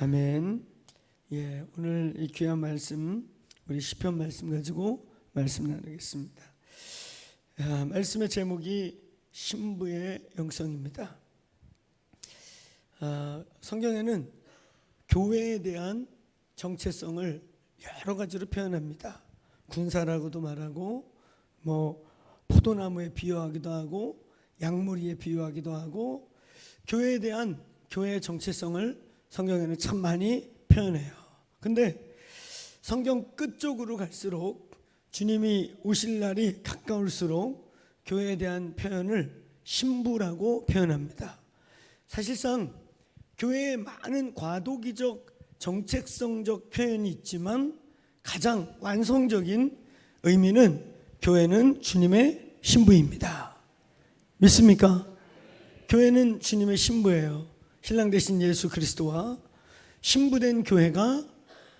아멘. 오늘 이 귀한 말씀, 우리 시편 말씀 가지고 말씀 나누겠습니다. 말씀의 제목이 신부의 영성입니다. 성경에는 교회에 대한 정체성을 여러 가지로 표현합니다. 군사라고도 말하고, 포도나무에 비유하기도 하고, 양무리에 비유하기도 하고, 교회에 대한 교회의 정체성을 성경에는 참 많이 표현해요. 근데 성경 끝쪽으로 갈수록 주님이 오실 날이 가까울수록 교회에 대한 표현을 신부라고 표현합니다. 사실상 교회에 많은 과도기적 정체성적 표현이 있지만 가장 완성적인 의미는 교회는 주님의 신부입니다. 믿습니까? 교회는 주님의 신부예요. 신랑 되신 예수 그리스도와 신부된 교회가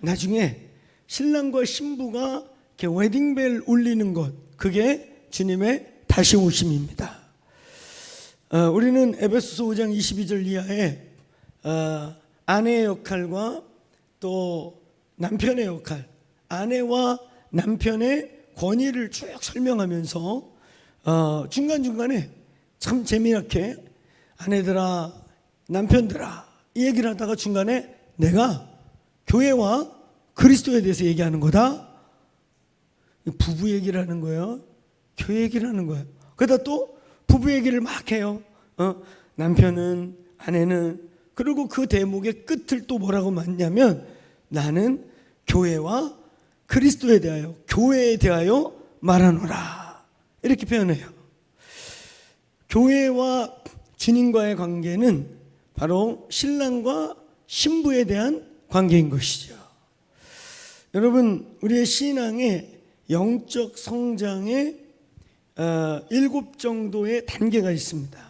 나중에 신랑과 신부가 이렇게 웨딩벨 울리는 것, 그게 주님의 다시 오심입니다. 우리는 에베소서 5장 22절 이하에 아내의 역할과 또 남편의 역할, 아내와 남편의 권위를 쭉 설명하면서 중간중간에 참 재미있게 아내들아, 남편들아 이 얘기를 하다가 중간에 내가 교회와 그리스도에 대해서 얘기하는 거다. 부부 얘기를 하는 거예요. 교회 얘기를 하는 거예요. 그러다 또 부부 얘기를 막 해요. 남편은, 아내는. 그리고 그 대목의 끝을 또 뭐라고 맞냐면 나는 교회와 그리스도에 대하여, 교회에 대하여 말하노라, 이렇게 표현해요. 교회와 주님과의 관계는 바로 신랑과 신부에 대한 관계인 것이죠. 여러분, 우리의 신앙의 영적 성장에 7 정도의 단계가 있습니다.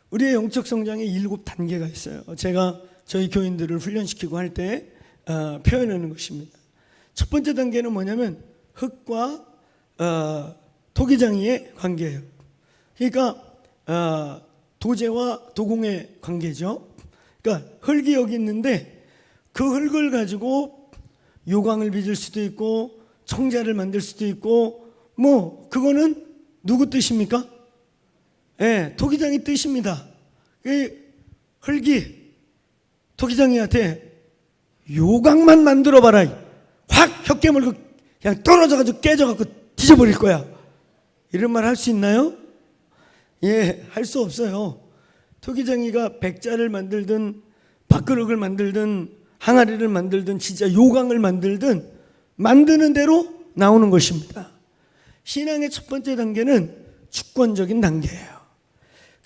우리의 영적 성장에 7단계가 있어요. 제가 저희 교인들을 훈련시키고 할 때 표현하는 것입니다. 첫 번째 단계는 뭐냐면 흙과 토기장이의 관계예요. 그러니까 도제와 도공의 관계죠. 그러니까 흙이 여기 있는데 그 흙을 가지고 요강을 빚을 수도 있고 청자를 만들 수도 있고, 그거는 누구 뜻입니까? 토기장이 뜻입니다. 그 흙이 토기장이한테 요강만 만들어봐라, 확 혀깨물고 그냥 떨어져가지고 깨져가지고 뒤져버릴 거야, 이런 말 할 수 있나요? 할 수 없어요. 토기장이가 백자를 만들든 밥그릇을 만들든 항아리를 만들든 진짜 요강을 만들든 만드는 대로 나오는 것입니다. 신앙의 첫 번째 단계는 주권적인 단계예요.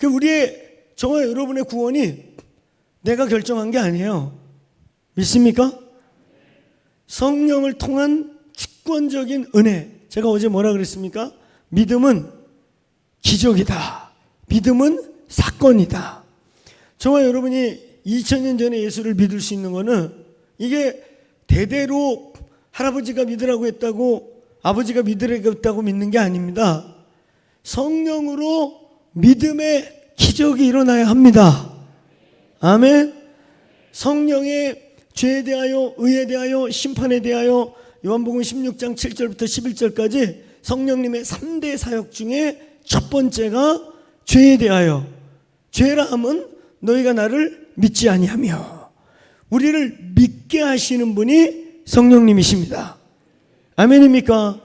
우리의, 저와 여러분의 구원이 내가 결정한 게 아니에요. 믿습니까? 성령을 통한 주권적인 은혜. 제가 어제 뭐라 그랬습니까? 믿음은 기적이다. 믿음은 사건이다. 저와 여러분이 2000년 전에 예수를 믿을 수 있는 거는 이게 대대로 할아버지가 믿으라고 했다고, 아버지가 믿으라고 했다고 믿는 게 아닙니다. 성령으로 믿음의 기적이 일어나야 합니다. 아멘. 성령의 죄에 대하여, 의에 대하여, 심판에 대하여 요한복음 16장 7절부터 11절까지 성령님의 3대 사역 중에 첫 번째가 죄에 대하여, 죄라 함은 너희가 나를 믿지 아니하며, 우리를 믿게 하시는 분이 성령님이십니다. 아멘입니까?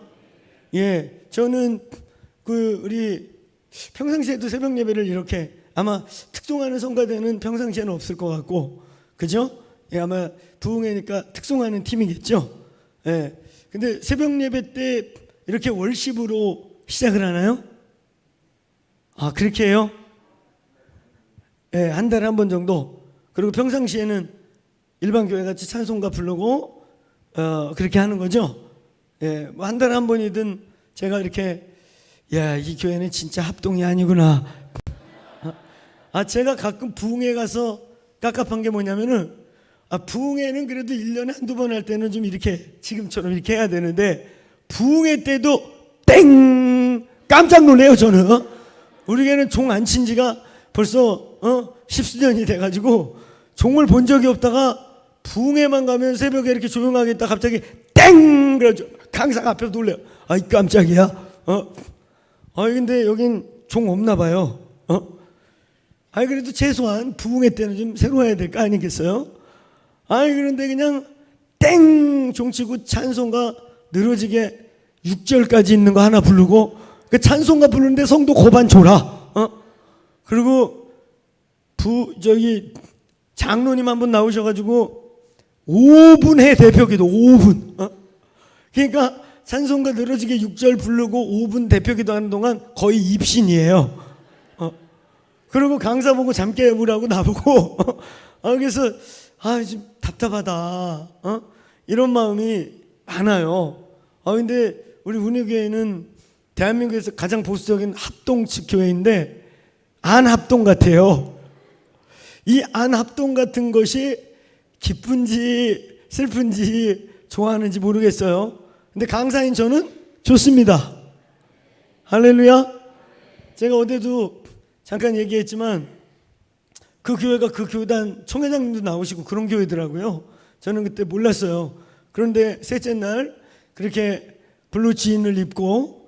저는 우리 평상시에도 새벽 예배를 이렇게, 아마 특송하는 성가대는 평상시에는 없을 것 같고, 그죠? 아마 부흥회니까 특송하는 팀이겠죠? 근데 새벽 예배 때 이렇게 월십으로 시작을 하나요? 그렇게 해요? 한 달에 한 번 정도. 그리고 평상시에는 일반 교회 같이 찬송가 부르고 그렇게 하는 거죠. 한 달에 한 번이든 제가 이렇게, 이 교회는 진짜 합동이 아니구나. 제가 가끔 부흥회 가서 깝깝한 게 뭐냐면은, 부흥회는 그래도 1년에 한두 번 할 때는 좀 이렇게 지금처럼 이렇게 해야 되는데, 부흥회 때도 땡! 깜짝 놀래요, 저는. 우리 교회는 종 안 친 지가 벌써 10수년이 돼가지고 종을 본 적이 없다가 부흥회만 가면 새벽에 이렇게 조용하게 있다 갑자기 땡! 그러죠. 강사가 앞에서 놀래요. 아이 깜짝이야. 근데 여긴 종 없나 봐요. 그래도 최소한 부흥회 때는 좀 새로 해야 될 거 아니겠어요? 그런데 그냥 땡! 종치고 찬송가 늘어지게 6절까지 있는 거 하나 부르고 그 찬송가 부르는데 성도 고반 줘라. 그리고 장로님 한 분 나오셔가지고 5분 해 대표기도 5분. 그러니까 찬송가 늘어지게 6절 부르고 5분 대표기도 하는 동안 거의 입신이에요. 그리고 강사 보고 잠 깨우라고 나보고 그래서 좀 답답하다. 이런 마음이 많아요. 근데 우리 운유교회는 대한민국에서 가장 보수적인 합동측 교회인데 안합동 같아요. 이 안합동 같은 것이 기쁜지 슬픈지 좋아하는지 모르겠어요. 근데 강사인 저는 좋습니다. 할렐루야. 제가 어제도 잠깐 얘기했지만 그 교회가 그 교단 총회장님도 나오시고 그런 교회더라고요. 저는 그때 몰랐어요. 그런데 셋째 날 그렇게 블루 지인을 입고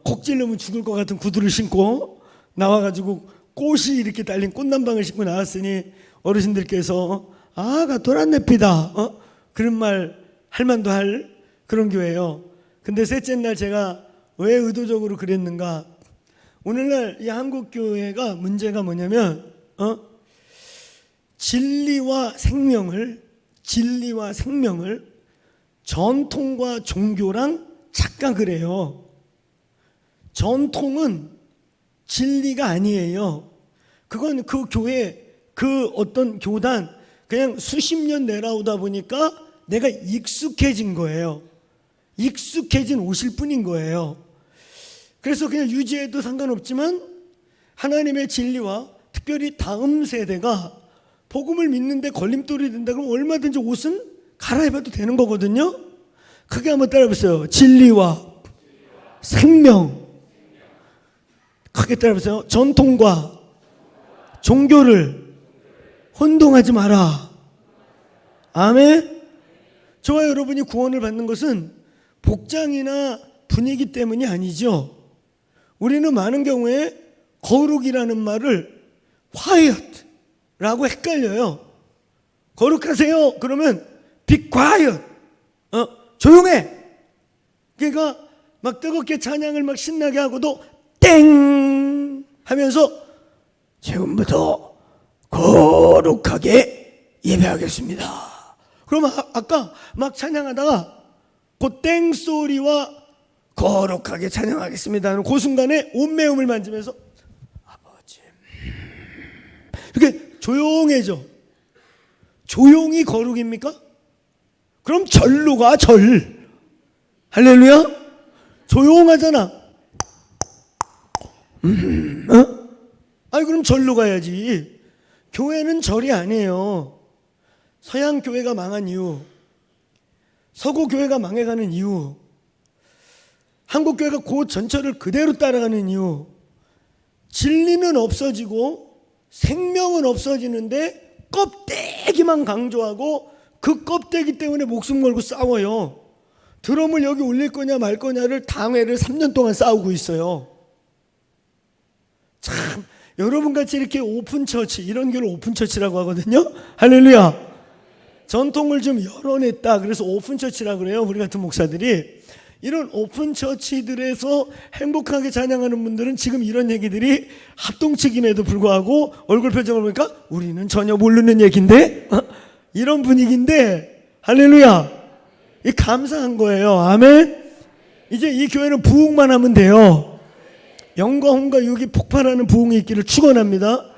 콕 찔르면 죽을 것 같은 구두를 신고 나와가지고 꽃이 이렇게 달린 꽃남방을 신고 나왔으니 어르신들께서 가 도란내피다 그런 말 할 만도 할 그런 교회예요. 근데 셋째 날 제가 왜 의도적으로 그랬는가? 오늘날 이 한국 교회가 문제가 뭐냐면 진리와 생명을 전통과 종교랑 착각을 해요. 전통은 진리가 아니에요. 그건 그 교회, 그 어떤 교단 그냥 수십 년 내려오다 보니까 내가 익숙해진 거예요. 익숙해진 옷일 뿐인 거예요. 그래서 그냥 유지해도 상관없지만 하나님의 진리와 특별히 다음 세대가 복음을 믿는데 걸림돌이 된다 그러면 얼마든지 옷은 갈아입어도 되는 거거든요. 크게 한번 따라해보세요. 진리와 생명. 크게 따라해보세요. 전통과 종교를 혼동하지 마라. 아멘. 저와 여러분이 구원을 받는 것은 복장이나 분위기 때문이 아니죠. 우리는 많은 경우에 거룩이라는 말을 quiet라고 헷갈려요. 거룩하세요. 그러면 be quiet. 조용해. 그러니까 막 뜨겁게 찬양을 막 신나게 하고도 땡 하면서 지금부터 거룩하게 예배하겠습니다. 그럼 아까 막 찬양하다가 그 땡소리와 거룩하게 찬양하겠습니다. 그 순간에 온매음을 만지면서 아버지 이렇게 조용해져. 조용히 거룩입니까? 그럼 절로 가. 절. 할렐루야. 조용하잖아. 그럼 절로 가야지. 교회는 절이 아니에요. 서양 교회가 망한 이유, 서구 교회가 망해가는 이유, 한국 교회가 그 전철을 그대로 따라가는 이유, 진리는 없어지고 생명은 없어지는데 껍데기만 강조하고 그 껍데기 때문에 목숨 걸고 싸워요. 드럼을 여기 올릴 거냐 말 거냐를 당회를 3년 동안 싸우고 있어요. 참 여러분같이 이렇게 오픈처치, 이런 교회를 오픈처치라고 하거든요. 할렐루야. 전통을 좀 열어냈다. 그래서 오픈처치라고 그래요. 우리 같은 목사들이. 이런 오픈처치들에서 행복하게 찬양하는 분들은 지금 이런 얘기들이 합동측임에도 불구하고 얼굴 표정을 보니까 우리는 전혀 모르는 얘기인데 이런 분위기인데 할렐루야. 이 감사한 거예요. 아멘. 이제 이 교회는 부흥만 하면 돼요. 영과 혼과 육이 폭발하는 부흥이 있기를 축원합니다.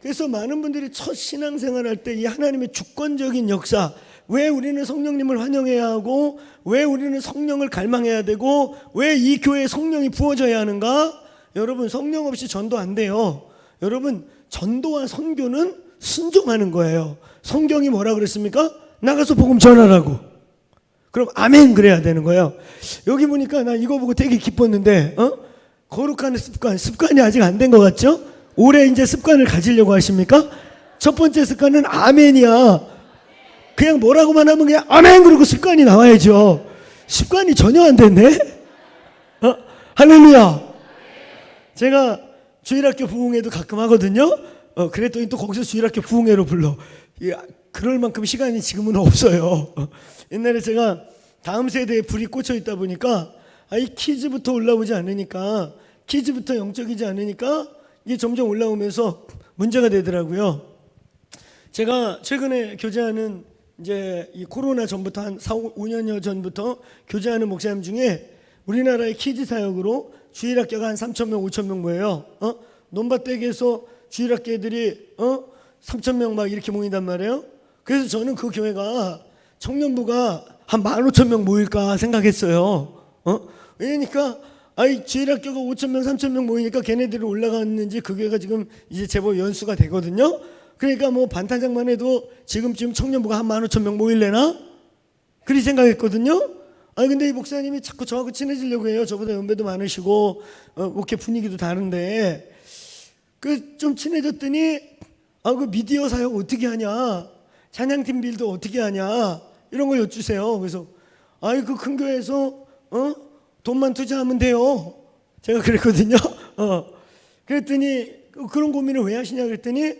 그래서 많은 분들이 첫 신앙생활 할 때 이 하나님의 주권적인 역사, 왜 우리는 성령님을 환영해야 하고 왜 우리는 성령을 갈망해야 되고 왜 이 교회에 성령이 부어져야 하는가? 여러분, 성령 없이 전도 안 돼요. 여러분, 전도와 선교는 순종하는 거예요. 성경이 뭐라 그랬습니까? 나가서 복음 전하라고. 그럼 아멘 그래야 되는 거예요. 여기 보니까 나 이거 보고 되게 기뻤는데 거룩한 습관이 아직 안 된 것 같죠? 올해 이제 습관을 가지려고 하십니까? 첫 번째 습관은 아멘이야. 그냥 뭐라고만 하면 그냥 아멘 그러고 습관이 나와야죠. 습관이 전혀 안 됐네. 할렐루야. 제가 주일학교 부흥회도 가끔 하거든요. 그랬더니 또 거기서 주일학교 부흥회로 불러. 그럴 만큼 시간이 지금은 없어요. 옛날에 제가 다음 세대에 불이 꽂혀 있다 보니까 이 퀴즈부터 올라오지 않으니까, 퀴즈부터 영적이지 않으니까 이게 점점 올라오면서 문제가 되더라고요. 제가 최근에 교제하는 이제 이 코로나 전부터 한 4, 5년여 전부터 교제하는 목사님 중에 우리나라의 퀴즈 사역으로 주일학교가 한 3,000명, 5,000명 모여요. 논밭댁에서 주일학교 애들이 3,000명 막 이렇게 모인단 말이에요. 그래서 저는 그 교회가 청년부가 한 15,000명 모일까 생각했어요. 왜냐니까 주일학교가 5,000명, 3,000명 모이니까 걔네들이 올라갔는지 그 교회가 지금 이제 제법 연수가 되거든요. 그러니까 뭐 반타작만 해도 지금쯤 청년부가 한 15,000명 모일래나? 그리 생각했거든요. 근데 이 목사님이 자꾸 저하고 친해지려고 해요. 저보다 연배도 많으시고 이렇게 분위기도 다른데 좀 친해졌더니 그 미디어 사역 어떻게 하냐, 찬양팀 빌도 어떻게 하냐, 이런 걸 여쭈세요. 그래서 그 큰 교회에서 돈만 투자하면 돼요. 제가 그랬거든요. 그랬더니 그런 고민을 왜 하시냐 그랬더니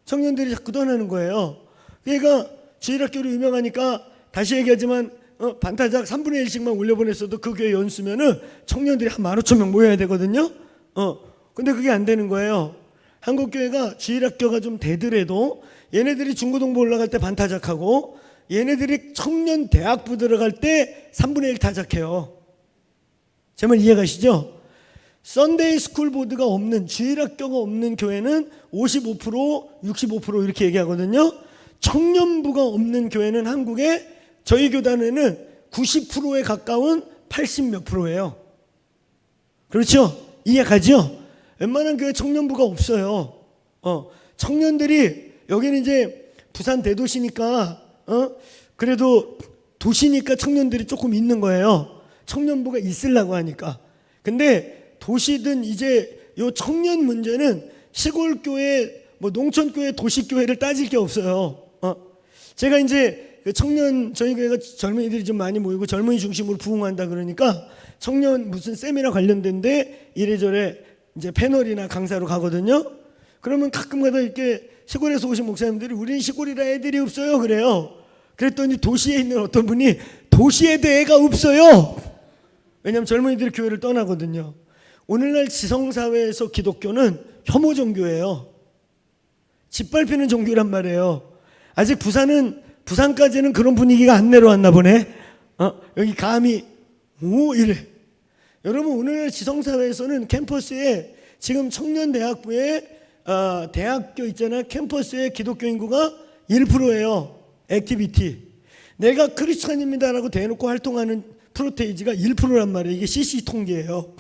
청년들이 자꾸 떠나는 거예요. 그러니까 주일학교로 유명하니까 다시 얘기하지만 반타작 3분의 1씩만 올려보냈어도 그 교회 연수면은 청년들이 한 15,000명 모여야 되거든요. 근데 그게 안 되는 거예요. 한국교회가 주일학교가 좀 되더라도 얘네들이 중고등부 올라갈 때 반타작하고 얘네들이 청년 대학부 들어갈 때 3분의 1 타작해요. 제 말 이해가시죠? 썬데이 스쿨 보드가 없는, 주일학교가 없는 교회는 55%, 65% 이렇게 얘기하거든요. 청년부가 없는 교회는 한국에 저희 교단에는 90%에 가까운 80몇 %예요. 그렇죠? 이해가죠? 웬만한 교회 청년부가 없어요. 청년들이 여기는 이제 부산 대도시니까 그래도 도시니까 청년들이 조금 있는 거예요. 청년부가 있으려고 하니까. 근데 도시든 이제 요 청년 문제는 시골 교회, 뭐 농촌 교회, 도시 교회를 따질 게 없어요. 제가 이제 청년, 저희 교회가 젊은이들이 좀 많이 모이고 젊은이 중심으로 부흥한다 그러니까 청년 무슨 세미나 관련된데 이래저래 이제 패널이나 강사로 가거든요. 그러면 가끔가다 이렇게 시골에서 오신 목사님들이 우린 시골이라 애들이 없어요 그래요. 그랬더니 도시에 있는 어떤 분이 도시에도 애가 없어요. 왜냐하면 젊은이들이 교회를 떠나거든요. 오늘날 지성사회에서 기독교는 혐오 종교예요. 짓밟히는 종교란 말이에요. 아직 부산까지는 그런 분위기가 안 내려왔나 보네. 여기 감히 이래. 여러분 오늘날 지성사회에서는 캠퍼스에 지금 청년대학부에 대학교 있잖아요. 캠퍼스에 기독교 인구가 1%예요. 액티비티. 내가 크리스찬입니다라고 대놓고 활동하는 프로테이지가 1%란 말이에요. 이게 CC 통계예요.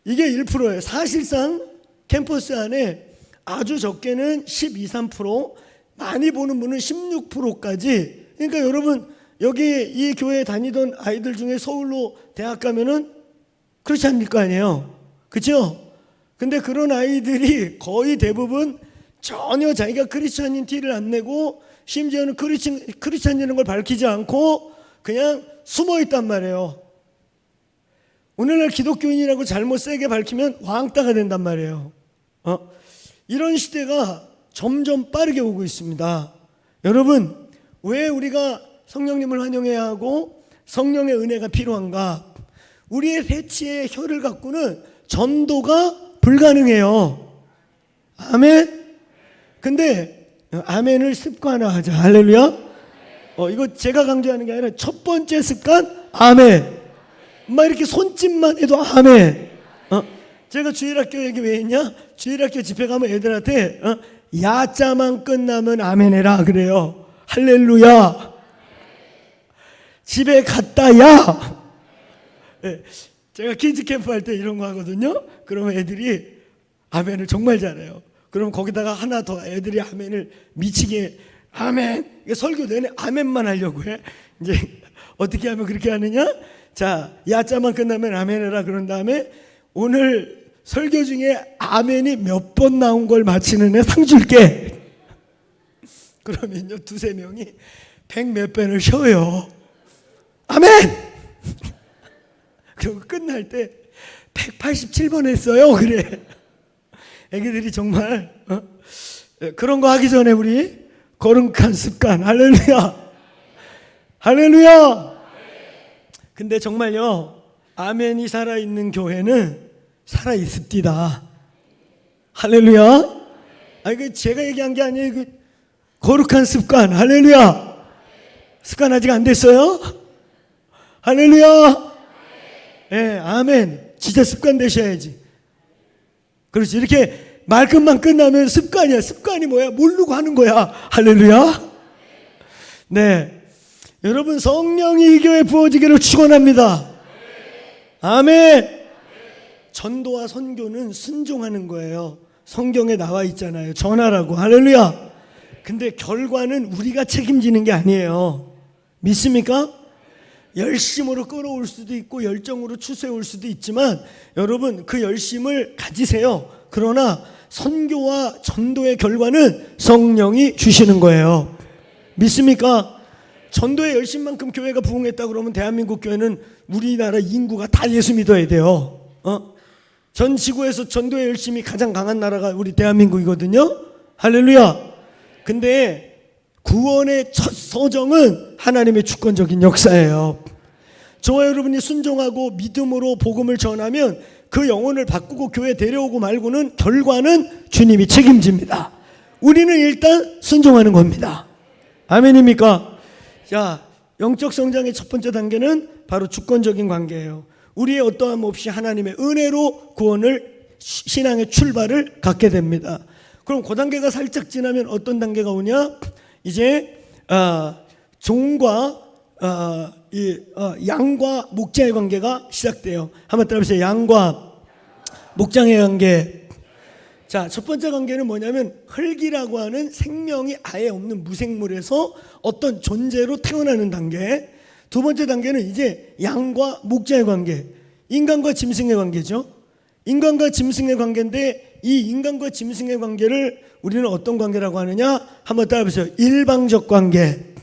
이게 1%예요. 사실상 캠퍼스 안에 아주 적게는 12, 13%, 많이 보는 분은 16%까지. 그러니까 여러분 여기 이 교회에 다니던 아이들 중에 서울로 대학 가면은 크리스찬일 거 아니에요. 그렇죠? 근데 그런 아이들이 거의 대부분 전혀 자기가 크리스찬인 티를 안 내고 심지어는 크리스찬이라는 걸 밝히지 않고 그냥 숨어 있단 말이에요. 오늘날 기독교인이라고 잘못 세게 밝히면 왕따가 된단 말이에요. 이런 시대가 점점 빠르게 오고 있습니다. 여러분, 왜 우리가 성령님을 환영해야 하고 성령의 은혜가 필요한가? 우리의 대치의 혀를 갖고는 전도가 불가능해요. 아멘? 근데 아멘을 습관화하자. 할렐루야. 이거 제가 강조하는 게 아니라 첫 번째 습관, 아멘. 막 이렇게 손짓만 해도 아멘. 제가 주일학교 얘기 왜 했냐? 주일학교 집회 가면 애들한테 야자만 끝나면 아멘 해라 그래요. 할렐루야. 집에 갔다 야. 네, 제가 키즈 캠프 할 때 이런 거 하거든요. 그러면 애들이 아멘을 정말 잘해요. 그럼 거기다가 하나 더 애들이 아멘을 미치게 아멘. 설교 내내 아멘만 하려고 해. 이제 어떻게 하면 그렇게 하느냐? 자, 야자만 끝나면 아멘 해라 그런 다음에 오늘 설교 중에 아멘이 몇 번 나온 걸 맞히는 애 상 줄게. 그러면요 두세 명이 100몇 번을 쉬어요. 아멘. 그리고 끝날 때 187번 했어요. 그래. 애기들이 정말 그런 거 하기 전에 우리 거룩한 습관. 할렐루야. 할렐루야. 근데 정말요 아멘이 살아있는 교회는 살아있습니다. 할렐루야. 그 제가 얘기한 게 아니에요. 그 거룩한 습관. 할렐루야. 습관 아직 안 됐어요? 할렐루야. 예, 아멘. 진짜 습관 되셔야지. 그렇지. 이렇게 말끝만 끝나면 습관이야. 습관이 뭐야? 모르고 하는 거야. 할렐루야. 네. 여러분 성령이 이 교회에 부어지기를 축원합니다. 아멘. 전도와 선교는 순종하는 거예요. 성경에 나와 있잖아요. 전하라고. 할렐루야. 근데 결과는 우리가 책임지는 게 아니에요. 믿습니까? 열심으로 끌어올 수도 있고 열정으로 추세올 수도 있지만 여러분 그 열심을 가지세요. 그러나 선교와 전도의 결과는 성령이 주시는 거예요. 믿습니까? 전도의 열심만큼 교회가 부흥했다 그러면 대한민국 교회는 우리나라 인구가 다 예수 믿어야 돼요. 전 지구에서 전도의 열심이 가장 강한 나라가 우리 대한민국이거든요. 할렐루야. 근데 구원의 첫 서정은 하나님의 주권적인 역사예요. 저와 여러분이 순종하고 믿음으로 복음을 전하면 그 영혼을 바꾸고 교회 데려오고 말고는 결과는 주님이 책임집니다. 우리는 일단 순종하는 겁니다. 아멘입니까? 자, 영적 성장의 첫 번째 단계는 바로 주권적인 관계예요. 우리의 어떠함 없이 하나님의 은혜로 구원을 신앙의 출발을 갖게 됩니다. 그럼 그 단계가 살짝 지나면 어떤 단계가 오냐? 이제 종과 양과 목자의 관계가 시작돼요. 한번 따라해보세요. 양과 목장의 관계. 자, 첫 번째 관계는 뭐냐면 흙이라고 하는 생명이 아예 없는 무생물에서 어떤 존재로 태어나는 단계. 두 번째 단계는 이제 양과 목자의 관계. 인간과 짐승의 관계죠. 인간과 짐승의 관계인데 이 인간과 짐승의 관계를 우리는 어떤 관계라고 하느냐? 한번 따라해보세요. 일방적 관계.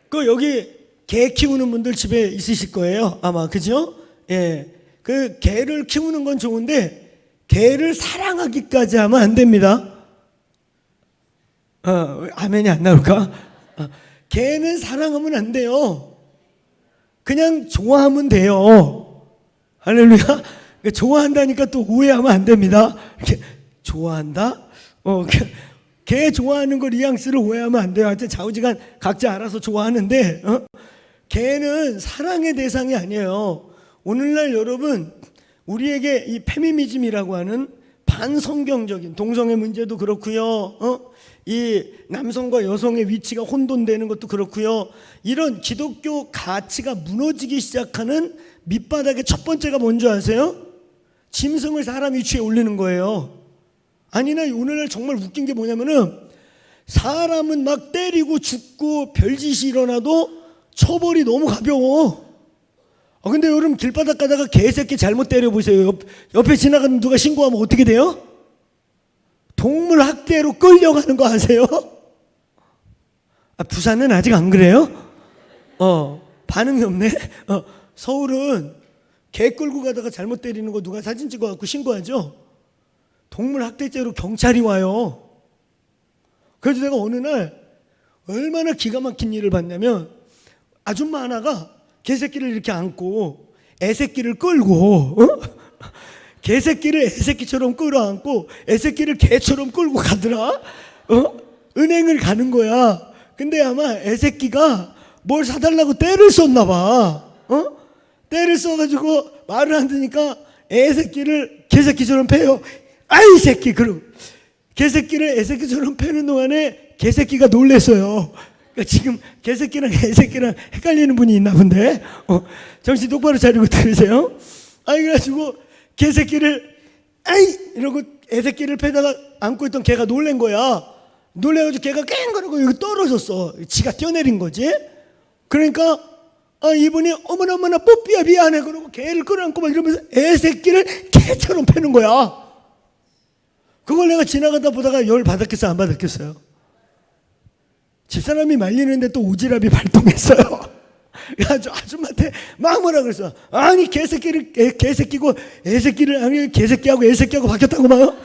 그 여기 개 키우는 분들 집에 있으실 거예요. 아마 그죠? 예. 그 개를 키우는 건 좋은데 개를 사랑하기까지 하면 안 됩니다. 아멘이 안 나올까? 개는 사랑하면 안 돼요. 그냥 좋아하면 돼요. 할렐루야. 좋아한다니까 또 오해하면 안 됩니다. 이렇게 좋아한다? 개 좋아하는 거 뉘앙스를 오해하면 안 돼요. 하여튼 좌우지간 각자 알아서 좋아하는데 개는 사랑의 대상이 아니에요. 오늘날 여러분 우리에게 이 페미니즘이라고 하는 반성경적인 동성애 문제도 그렇고요. 이 남성과 여성의 위치가 혼돈되는 것도 그렇고요. 이런 기독교 가치가 무너지기 시작하는 밑바닥의 첫 번째가 뭔지 아세요? 짐승을 사람 위치에 올리는 거예요. 아니나 오늘날 정말 웃긴 게 뭐냐면은 사람은 막 때리고 죽고 별짓이 일어나도 처벌이 너무 가벼워. 근데 여러분 길바닥 가다가 개새끼 잘못 때려보세요. 옆에 지나가는 누가 신고하면 어떻게 돼요? 동물 학대로 끌려가는 거 아세요? 부산은 아직 안 그래요? 반응이 없네. 서울은 개 끌고 가다가 잘못 때리는 거 누가 사진 찍어갖고 신고하죠? 동물 학대죄로 경찰이 와요. 그래서 내가 어느 날 얼마나 기가 막힌 일을 봤냐면 아줌마 하나가 개새끼를 이렇게 안고 애새끼를 끌고 개새끼를 애새끼처럼 끌어안고 애새끼를 개처럼 끌고 가더라. 은행을 가는 거야. 근데 아마 애새끼가 뭘 사달라고 떼를 썼나 봐. 떼를 써가지고 말을 안 듣니까 애새끼를 개새끼처럼 패요. 아이 새끼. 그럼 개새끼를 애새끼처럼 패는 동안에 개새끼가 놀랬어요. 그러니까 지금 개새끼랑 애새끼랑 헷갈리는 분이 있나 본데 정신 똑바로 차리고 들으세요. 그래가지고 개새끼를 아이 이러고 애새끼를 패다가 안고 있던 개가 놀란 거야. 놀래가지고 개가 깽거리고 여기 떨어졌어. 지가 뛰어내린 거지. 그러니까 이분이 어머나 뽀삐야 미안해 그러고 개를 끌어안고 막 이러면서 애새끼를 개처럼 패는 거야. 그걸 내가 지나가다 보다가 열 받았겠어 안 받았겠어요? 집사람이 말리는데 또 오지랖이 발동했어요. 아줌마한테 막 뭐라 그랬어. 아니 개새끼고 애새끼를 아니 개새끼하고 애새끼하고 바뀌었다고 막.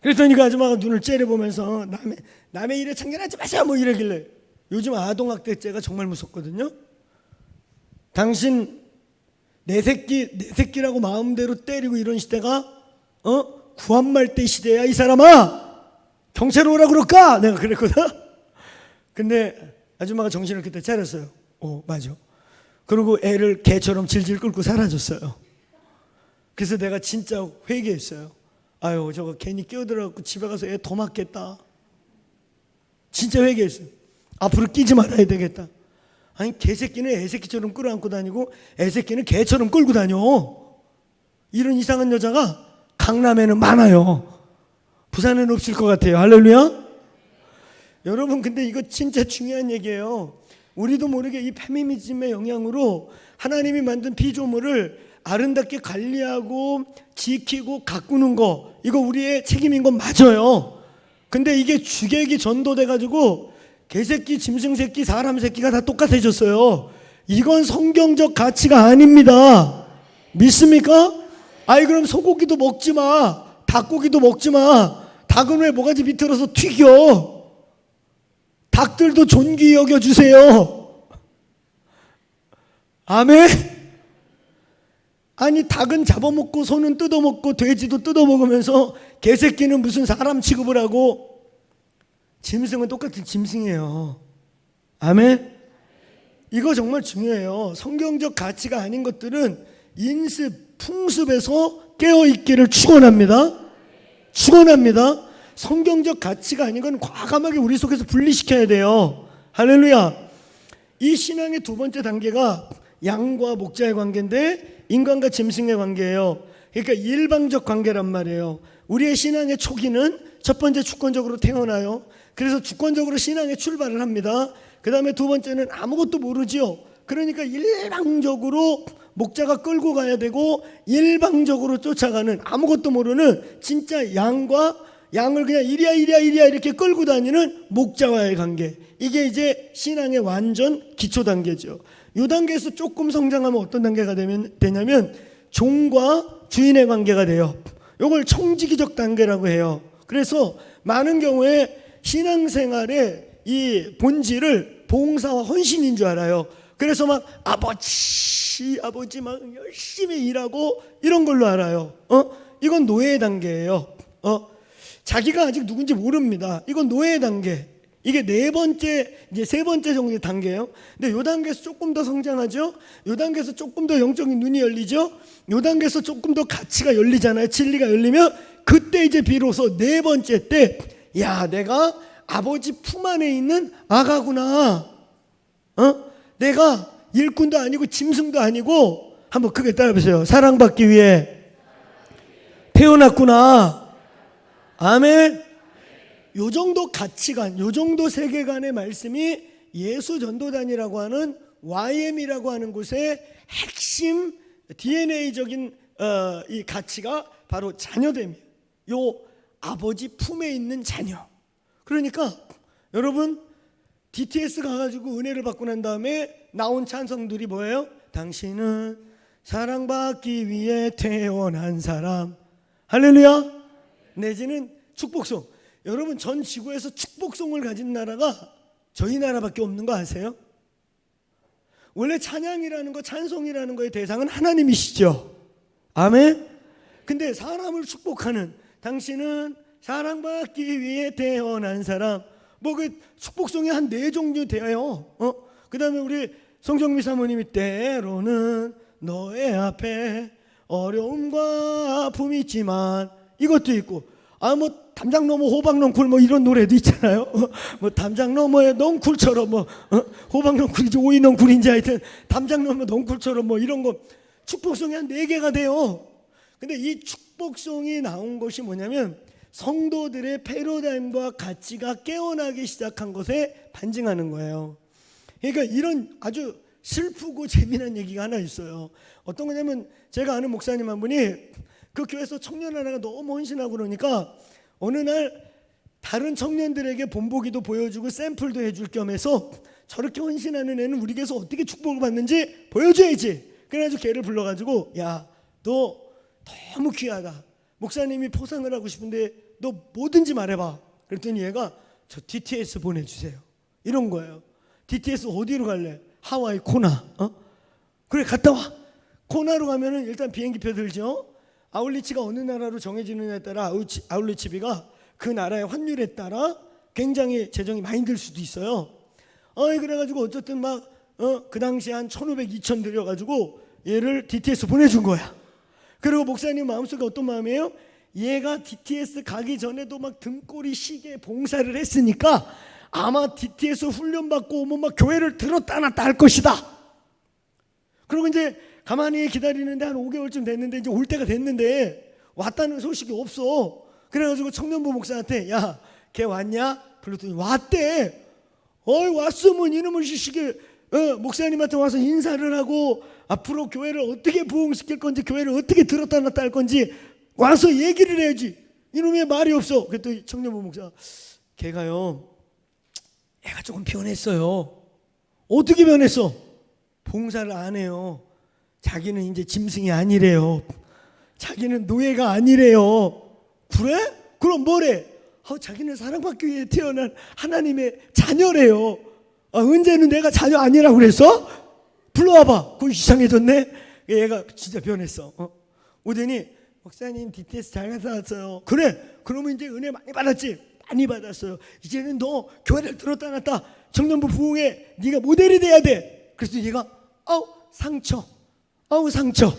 그랬더니 그 아줌마가 눈을 째려보면서 남의 일에 참견하지 마세요 뭐 이러길래. 요즘 아동학대죄가 정말 무섭거든요. 당신 내 새끼라고 마음대로 때리고 이런 시대가 구한말대 시대야 이 사람아. 경찰 오라 그럴까? 내가 그랬거든. 근데 아줌마가 정신을 그때 차렸어요. 맞아. 그리고 애를 개처럼 질질 끌고 사라졌어요. 그래서 내가 진짜 회개했어요. 아유 저거 괜히 끼어들어갖고 집에 가서 애 더 맞겠다. 진짜 회개했어요. 앞으로 끼지 말아야 되겠다. 아니 개새끼는 애새끼처럼 끌어안고 다니고 애새끼는 개처럼 끌고 다녀. 이런 이상한 여자가 강남에는 많아요. 부산에는 없을 것 같아요. 할렐루야. 여러분 근데 이거 진짜 중요한 얘기예요. 우리도 모르게 이 페미니즘의 영향으로 하나님이 만든 피조물을 아름답게 관리하고 지키고 가꾸는 거, 이거 우리의 책임인 건 맞아요. 근데 이게 주객이 전도돼 가지고 개새끼, 짐승새끼, 사람 새끼가 다 똑같아졌어요. 이건 성경적 가치가 아닙니다. 믿습니까? 아이 그럼 소고기도 먹지 마. 닭고기도 먹지 마. 닭은 왜 모가지 비틀어서 튀겨? 닭들도 존귀 여겨주세요. 아멘. 아니 닭은 잡아먹고 소는 뜯어먹고 돼지도 뜯어먹으면서 개새끼는 무슨 사람 취급을 하고, 짐승은 똑같은 짐승이에요. 아멘. 이거 정말 중요해요. 성경적 가치가 아닌 것들은 인습, 풍습에서 깨어있기를 축원합니다. 축원합니다. 성경적 가치가 아닌 건 과감하게 우리 속에서 분리시켜야 돼요. 할렐루야. 이 신앙의 두 번째 단계가 양과 목자의 관계인데 인간과 짐승의 관계예요. 그러니까 일방적 관계란 말이에요. 우리의 신앙의 초기는 첫 번째 주권적으로 태어나요. 그래서 주권적으로 신앙에 출발을 합니다. 그 다음에 두 번째는 아무것도 모르지요. 그러니까 일방적으로 목자가 끌고 가야 되고 일방적으로 쫓아가는, 아무것도 모르는 진짜 양을 그냥 이리야 이렇게 끌고 다니는 목자와의 관계. 이게 이제 신앙의 완전 기초 단계죠. 이 단계에서 조금 성장하면 어떤 단계가 되냐면 종과 주인의 관계가 돼요. 이걸 청지기적 단계라고 해요. 그래서 많은 경우에 신앙생활의 이 본질을 봉사와 헌신인 줄 알아요. 그래서 막 아버지 막 열심히 일하고 이런 걸로 알아요. 이건 노예 단계예요. 자기가 아직 누군지 모릅니다. 이건 노예 단계. 이게 네 번째, 이제 세 번째 정도의 단계예요. 근데 요 단계에서 조금 더 성장하죠. 요 단계에서 조금 더 영적인 눈이 열리죠. 요 단계에서 조금 더 가치가 열리잖아요. 진리가 열리면 그때 이제 비로소 네 번째 때, 야, 내가 아버지 품 안에 있는 아가구나. 내가 일꾼도 아니고 짐승도 아니고, 한번 크게 따라해보세요. 사랑받기 위해 태어났구나. 아멘. 요 정도 가치관, 요 정도 세계관의 말씀이 예수 전도단이라고 하는 YM이라고 하는 곳의 핵심 DNA적인 이 가치가 바로 자녀됨이에요. 요 아버지 품에 있는 자녀. 그러니까 여러분 DTS 가가지고 은혜를 받고 난 다음에 나온 찬송들이 뭐예요? 당신은 사랑받기 위해 태어난 사람. 할렐루야. 내지는 축복송. 여러분 전 지구에서 축복송을 가진 나라가 저희 나라밖에 없는 거 아세요? 원래 찬양이라는 거, 찬송이라는 거의 대상은 하나님이시죠. 아멘. 근데 사람을 축복하는, 당신은 사랑받기 위해 태어난 사람, 뭐 그 축복송이 한 4종류 돼요. 그 다음에 우리 송정미 사모님이 때로는 너의 앞에 어려움과 아픔이 있지만, 이것도 있고, 뭐 담장 너머 호박 넝쿨 뭐 이런 노래도 있잖아요. 뭐 담장 너머의 넝쿨처럼 뭐 호박 넝쿨인지 오이 넝쿨인지 하여튼 담장 너머 넝쿨처럼 뭐 이런 거 축복송이 한 4개가 돼요. 근데 이 축복송이 나온 것이 뭐냐면 성도들의 패러다임과 가치가 깨어나기 시작한 것에 반증하는 거예요. 그러니까 이런 아주 슬프고 재미난 얘기가 하나 있어요. 어떤 거냐면 제가 아는 목사님 한 분이 그 교회에서 청년 하나가 너무 헌신하고 그러니까 어느 날 다른 청년들에게 본보기도 보여주고 샘플도 해줄 겸해서 저렇게 헌신하는 애는 우리 교회에서 어떻게 축복을 받는지 보여줘야지. 그래가지고 걔를 불러가지고 야, 너 너무 귀하다. 목사님이 포상을 하고 싶은데 너 뭐든지 말해봐. 그랬더니 얘가 저 DTS 보내주세요. 이런 거예요. DTS 어디로 갈래? 하와이 코나. 그래 갔다 와. 코나로 가면은 일단 비행기표 들죠. 아울리치가 어느 나라로 정해지느냐에 따라 아울리치비가 그 나라의 환율에 따라 굉장히 재정이 많이 들 수도 있어요. 그래가지고 어쨌든 막 그 당시에 한 1,500, 2,000 들여가지고 얘를 DTS 보내준 거야. 그리고 목사님 마음속에 어떤 마음이에요? 얘가 DTS 가기 전에도 막 등골이 시계 봉사를 했으니까 아마 DTS 훈련받고 오면 막 교회를 들었다 놨다 할 것이다. 그리고 이제 가만히 기다리는데 한 5개월쯤 됐는데 이제 올 때가 됐는데 왔다는 소식이 없어. 그래가지고 청년부 목사한테 야, 걔 왔냐? 불렀더니 왔대. 왔으면 이놈의 시식에 목사님한테 와서 인사를 하고 앞으로 교회를 어떻게 부흥시킬 건지 교회를 어떻게 들었다 놨다 할 건지 와서 얘기를 해야지. 이놈의 말이 없어. 그랬더니 청년부 목사 걔가요 애가 조금 변했어요. 어떻게 변했어? 봉사를 안 해요. 자기는 이제 짐승이 아니래요. 자기는 노예가 아니래요. 그래? 그럼 뭐래? 자기는 사랑받기 위해 태어난 하나님의 자녀래요. 언제는 내가 자녀 아니라고 그랬어? 불러와봐. 그거 이상해졌네. 얘가 진짜 변했어. 오더니 목사님 DTS 잘 갔다 왔어요. 그래? 그러면 이제 은혜 많이 받았지? 많이 받았어요. 이제는 너 교회를 들었다 놨다 청년부 부흥에 네가 모델이 돼야 돼. 그래서 얘가 상처. 상처.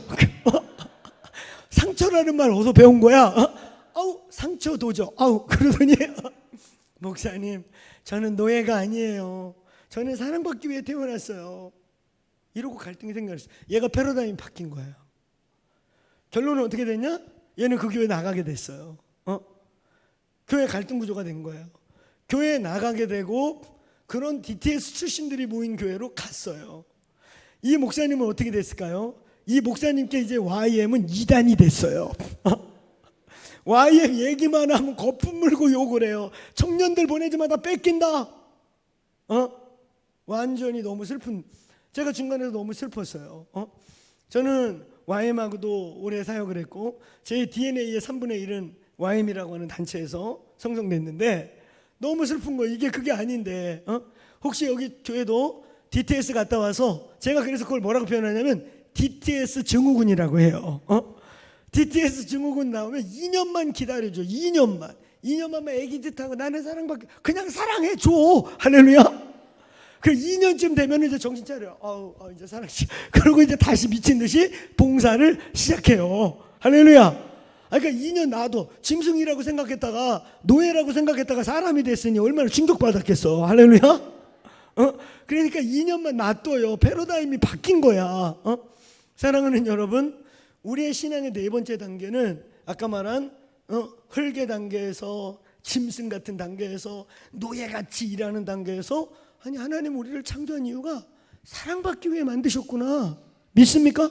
상처라는 말 어디서 배운 거야? 상처 도저. 그러더니 목사님 저는 노예가 아니에요. 저는 사랑받기 위해 태어났어요. 이러고 갈등이 생겼어요. 얘가 패러다임이 바뀐 거예요. 결론은 어떻게 됐냐? 얘는 그 교회 나가게 됐어요. 교회 갈등 구조가 된 거예요. 교회에 나가게 되고 그런 DTS 출신들이 모인 교회로 갔어요. 이 목사님은 어떻게 됐을까요? 이 목사님께 이제 YM은 이단이 됐어요. YM 얘기만 하면 거품 물고 욕을 해요. 청년들 보내지마다 뺏긴다. 완전히 너무 슬픈. 제가 중간에서 너무 슬펐어요. 저는 YM하고도 오래 사역을 했고 제 DNA의 3분의 1은 YM이라고 하는 단체에서 성성됐는데 너무 슬픈 거예요. 이게 그게 아닌데 혹시 여기 교회도 DTS 갔다 와서 제가 그래서 그걸 뭐라고 표현하냐면 DTS 증후군이라고 해요. DTS 증후군 나오면 2년만 기다려줘. 2년만 애기 짓하고 나는 사랑받게 그냥 사랑해줘. 할렐루야. 그 2년쯤 되면 이제 정신 차려. 이제 사랑. 그러고 이제 다시 미친 듯이 봉사를 시작해요. 할렐루야. 그러니까 2년 나도 짐승이라고 생각했다가 노예라고 생각했다가 사람이 됐으니 얼마나 충격받았겠어. 할렐루야. 그러니까 2년만 놔둬요. 패러다임이 바뀐 거야. 사랑하는 여러분, 우리의 신앙의 네 번째 단계는 아까 말한 흙의 단계에서 짐승 같은 단계에서 노예같이 일하는 단계에서 아니 하나님 우리를 창조한 이유가 사랑받기 위해 만드셨구나. 믿습니까?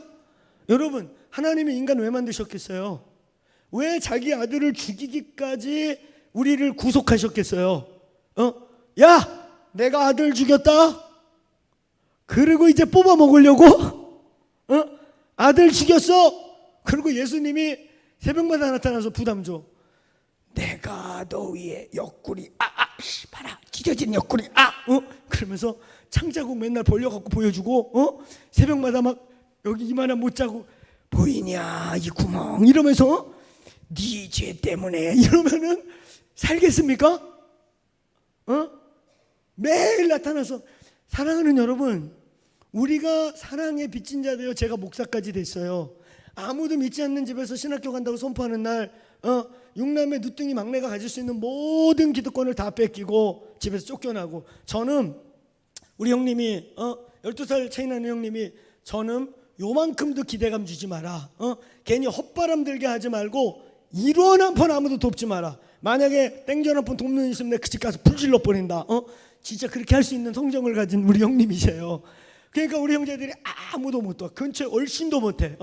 여러분, 하나님이 인간 왜 만드셨겠어요? 왜 자기 아들을 죽이기까지 우리를 구속하셨겠어요? 야! 내가 아들 죽였다? 그리고 이제 뽑아 먹으려고? 아들 죽였어? 그리고 예수님이 새벽마다 나타나서 부담 줘. 내가 너 위에 옆구리 봐라 찢어진 옆구리 그러면서 창자국 맨날 벌려갖고 보여주고 새벽마다 막 여기 이만한 못 자고 보이냐 이 구멍 이러면서 네 죄 때문에 이러면은 살겠습니까? 매일 나타나서 사랑하는 여러분, 우리가 사랑의 빚진 자 되어 제가 목사까지 됐어요. 아무도 믿지 않는 집에서 신학교 간다고 선포하는 날 육남의 누뚱이 막내가 가질 수 있는 모든 기득권을 다 뺏기고 집에서 쫓겨나고 저는 우리 형님이 12살 차이 나는 형님이 저는 요만큼도 기대감 주지 마라. 괜히 헛바람 들게 하지 말고 일원 한 푼 아무도 돕지 마라. 만약에 땡전 한 푼 돕는 일 있으면 내가 그 집 가서 불질러 버린다. 진짜 그렇게 할 수 있는 성정을 가진 우리 형님이세요. 그러니까 우리 형제들이 아무도 못 도와. 근처에 얼씬도 못해.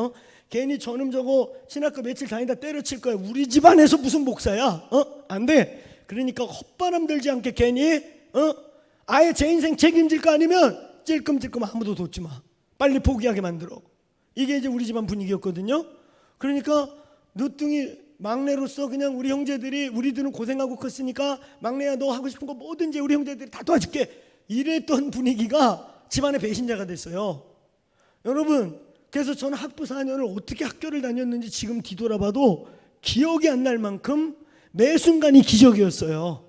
괜히 저놈 저거 신학교 며칠 다니다 때려칠 거야. 우리 집안에서 무슨 목사야? 안 돼. 그러니까 헛바람 들지 않게 괜히 아예 제 인생 책임질 거 아니면 찔끔찔끔 아무도 돕지 마. 빨리 포기하게 만들어. 이게 이제 우리 집안 분위기였거든요. 그러니까 늦둥이 막내로서 그냥 우리 형제들이 우리들은 고생하고 컸으니까 막내야 너 하고 싶은 거 뭐든지 우리 형제들이 다 도와줄게 이랬던 분위기가 집안의 배신자가 됐어요. 여러분, 그래서 저는 학부 4년을 어떻게 학교를 다녔는지 지금 뒤돌아봐도 기억이 안 날 만큼 매 순간이 기적이었어요.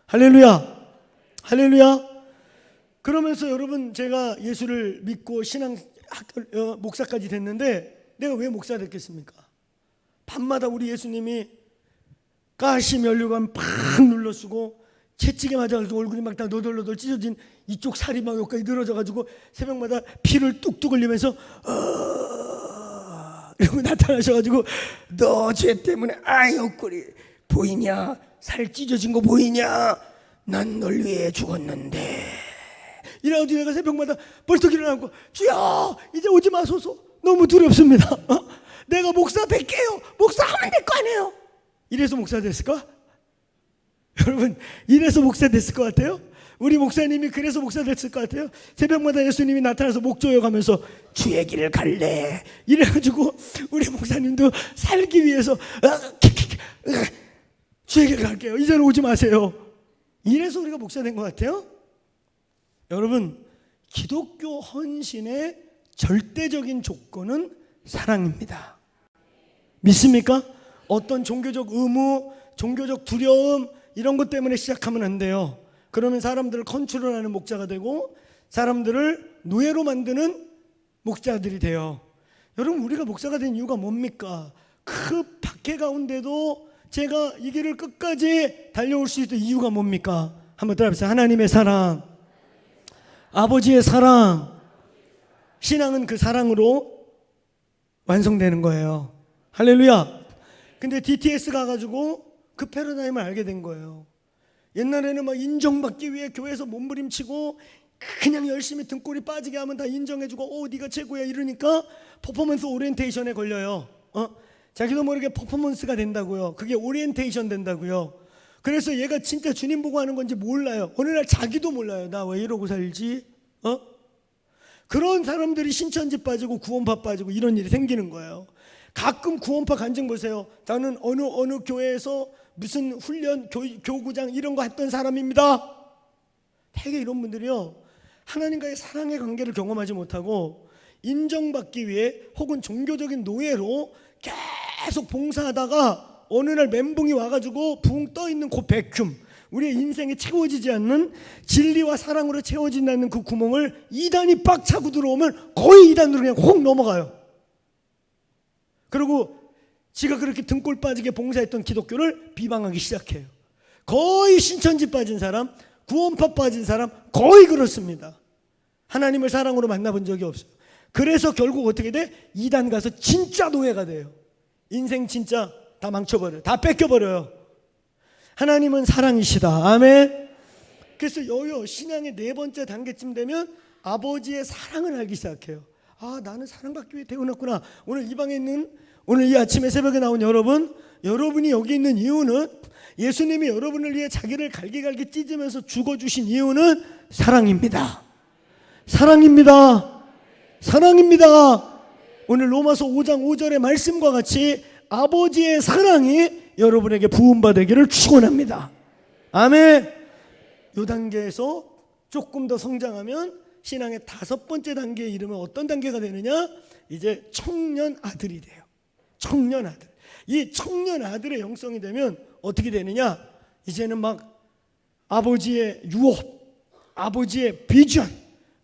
할렐루야, 할렐루야. 그러면서 여러분, 제가 예수를 믿고 신앙 목사까지 됐는데 내가 왜 목사 됐겠습니까? 밤마다 우리 예수님이 가시 면류관 팍 눌러쓰고 채찍에 맞아가지고 얼굴이 막 다 너덜너덜 찢어진 이쪽 살이 막 여기까지 늘어져가지고 새벽마다 피를 뚝뚝 흘리면서 이러고 나타나셔가지고 너 죄 때문에 옆구리 보이냐? 살 찢어진 거 보이냐? 난 널 위해 죽었는데 이래가지고 내가 새벽마다 벌떡 일어나고 주여 이제 오지 마소서 너무 두렵습니다. 내가 목사 뵐게요. 목사 하면 될 거 아니에요. 이래서 목사 됐을까? 여러분, 이래서 목사 됐을 것 같아요? 우리 목사님이 그래서 목사 됐을 것 같아요? 새벽마다 예수님이 나타나서 목조여 가면서 주의 길을 갈래 이래가지고 우리 목사님도 살기 위해서 주의 길을 갈게요. 이제는 오지 마세요. 이래서 우리가 목사 된 것 같아요? 여러분, 기독교 헌신의 절대적인 조건은 사랑입니다. 믿습니까? 어떤 종교적 의무, 종교적 두려움 이런 것 때문에 시작하면 안 돼요. 그러면 사람들을 컨트롤하는 목자가 되고 사람들을 노예로 만드는 목자들이 돼요. 여러분, 우리가 목사가 된 이유가 뭡니까? 그 박해 가운데도 제가 이 길을 끝까지 달려올 수 있던 이유가 뭡니까? 한번 따라해보세요. 하나님의 사랑, 아버지의 사랑. 신앙은 그 사랑으로 완성되는 거예요. 할렐루야. 근데 DTS 가가지고 그 패러다임을 알게 된 거예요. 옛날에는 막 인정받기 위해 교회에서 몸부림치고 그냥 열심히 등골이 빠지게 하면 다 인정해주고 네가 최고야 이러니까 퍼포먼스 오리엔테이션에 걸려요. 자기도 모르게 퍼포먼스가 된다고요. 그게 오리엔테이션 된다고요. 그래서 얘가 진짜 주님 보고 하는 건지 몰라요. 어느 날 자기도 몰라요. 나 왜 이러고 살지? 그런 사람들이 신천지 빠지고 구원파 빠지고 이런 일이 생기는 거예요. 가끔 구원파 간증 보세요. 저는 어느 교회에서 무슨 훈련 교구장 이런 거 했던 사람입니다. 되게 이런 분들이요, 하나님과의 사랑의 관계를 경험하지 못하고 인정받기 위해 혹은 종교적인 노예로 계속 봉사하다가 어느 날 멘붕이 와가지고 붕 떠있는 그 백큐ම්, 우리의 인생에 채워지지 않는 진리와 사랑으로 채워지지 않는 그 구멍을 2단이 빡 차고 들어오면 거의 2단으로 그냥 혹 넘어가요. 그리고 지가 그렇게 등골 빠지게 봉사했던 기독교를 비방하기 시작해요. 거의 신천지 빠진 사람, 구원파 빠진 사람 거의 그렇습니다. 하나님을 사랑으로 만나본 적이 없어요. 그래서 결국 어떻게 돼? 2단 가서 진짜 노예가 돼요. 인생 진짜 다 망쳐버려요. 다 뺏겨버려요. 하나님은 사랑이시다. 아멘. 그래서 신앙의 4번째 단계쯤 되면 아버지의 사랑을 알기 시작해요. 나는 사랑받기 위해 태어났구나. 오늘 이 방에 있는, 오늘 이 아침에 새벽에 나온 여러분이 여기 있는 이유는, 예수님이 여러분을 위해 자기를 갈기갈기 찢으면서 죽어주신 이유는 사랑입니다. 사랑입니다. 사랑입니다. 오늘 로마서 5장 5절의 말씀과 같이 아버지의 사랑이 여러분에게 부음받기를 축원합니다. 아멘. 이 단계에서 조금 더 성장하면 신앙의 5번째 단계에 이르면 어떤 단계가 되느냐? 이제 청년 아들이 돼요. 청년 아들. 이 청년 아들의 영성이 되면 어떻게 되느냐? 이제는 막 아버지의 유업, 아버지의 비전,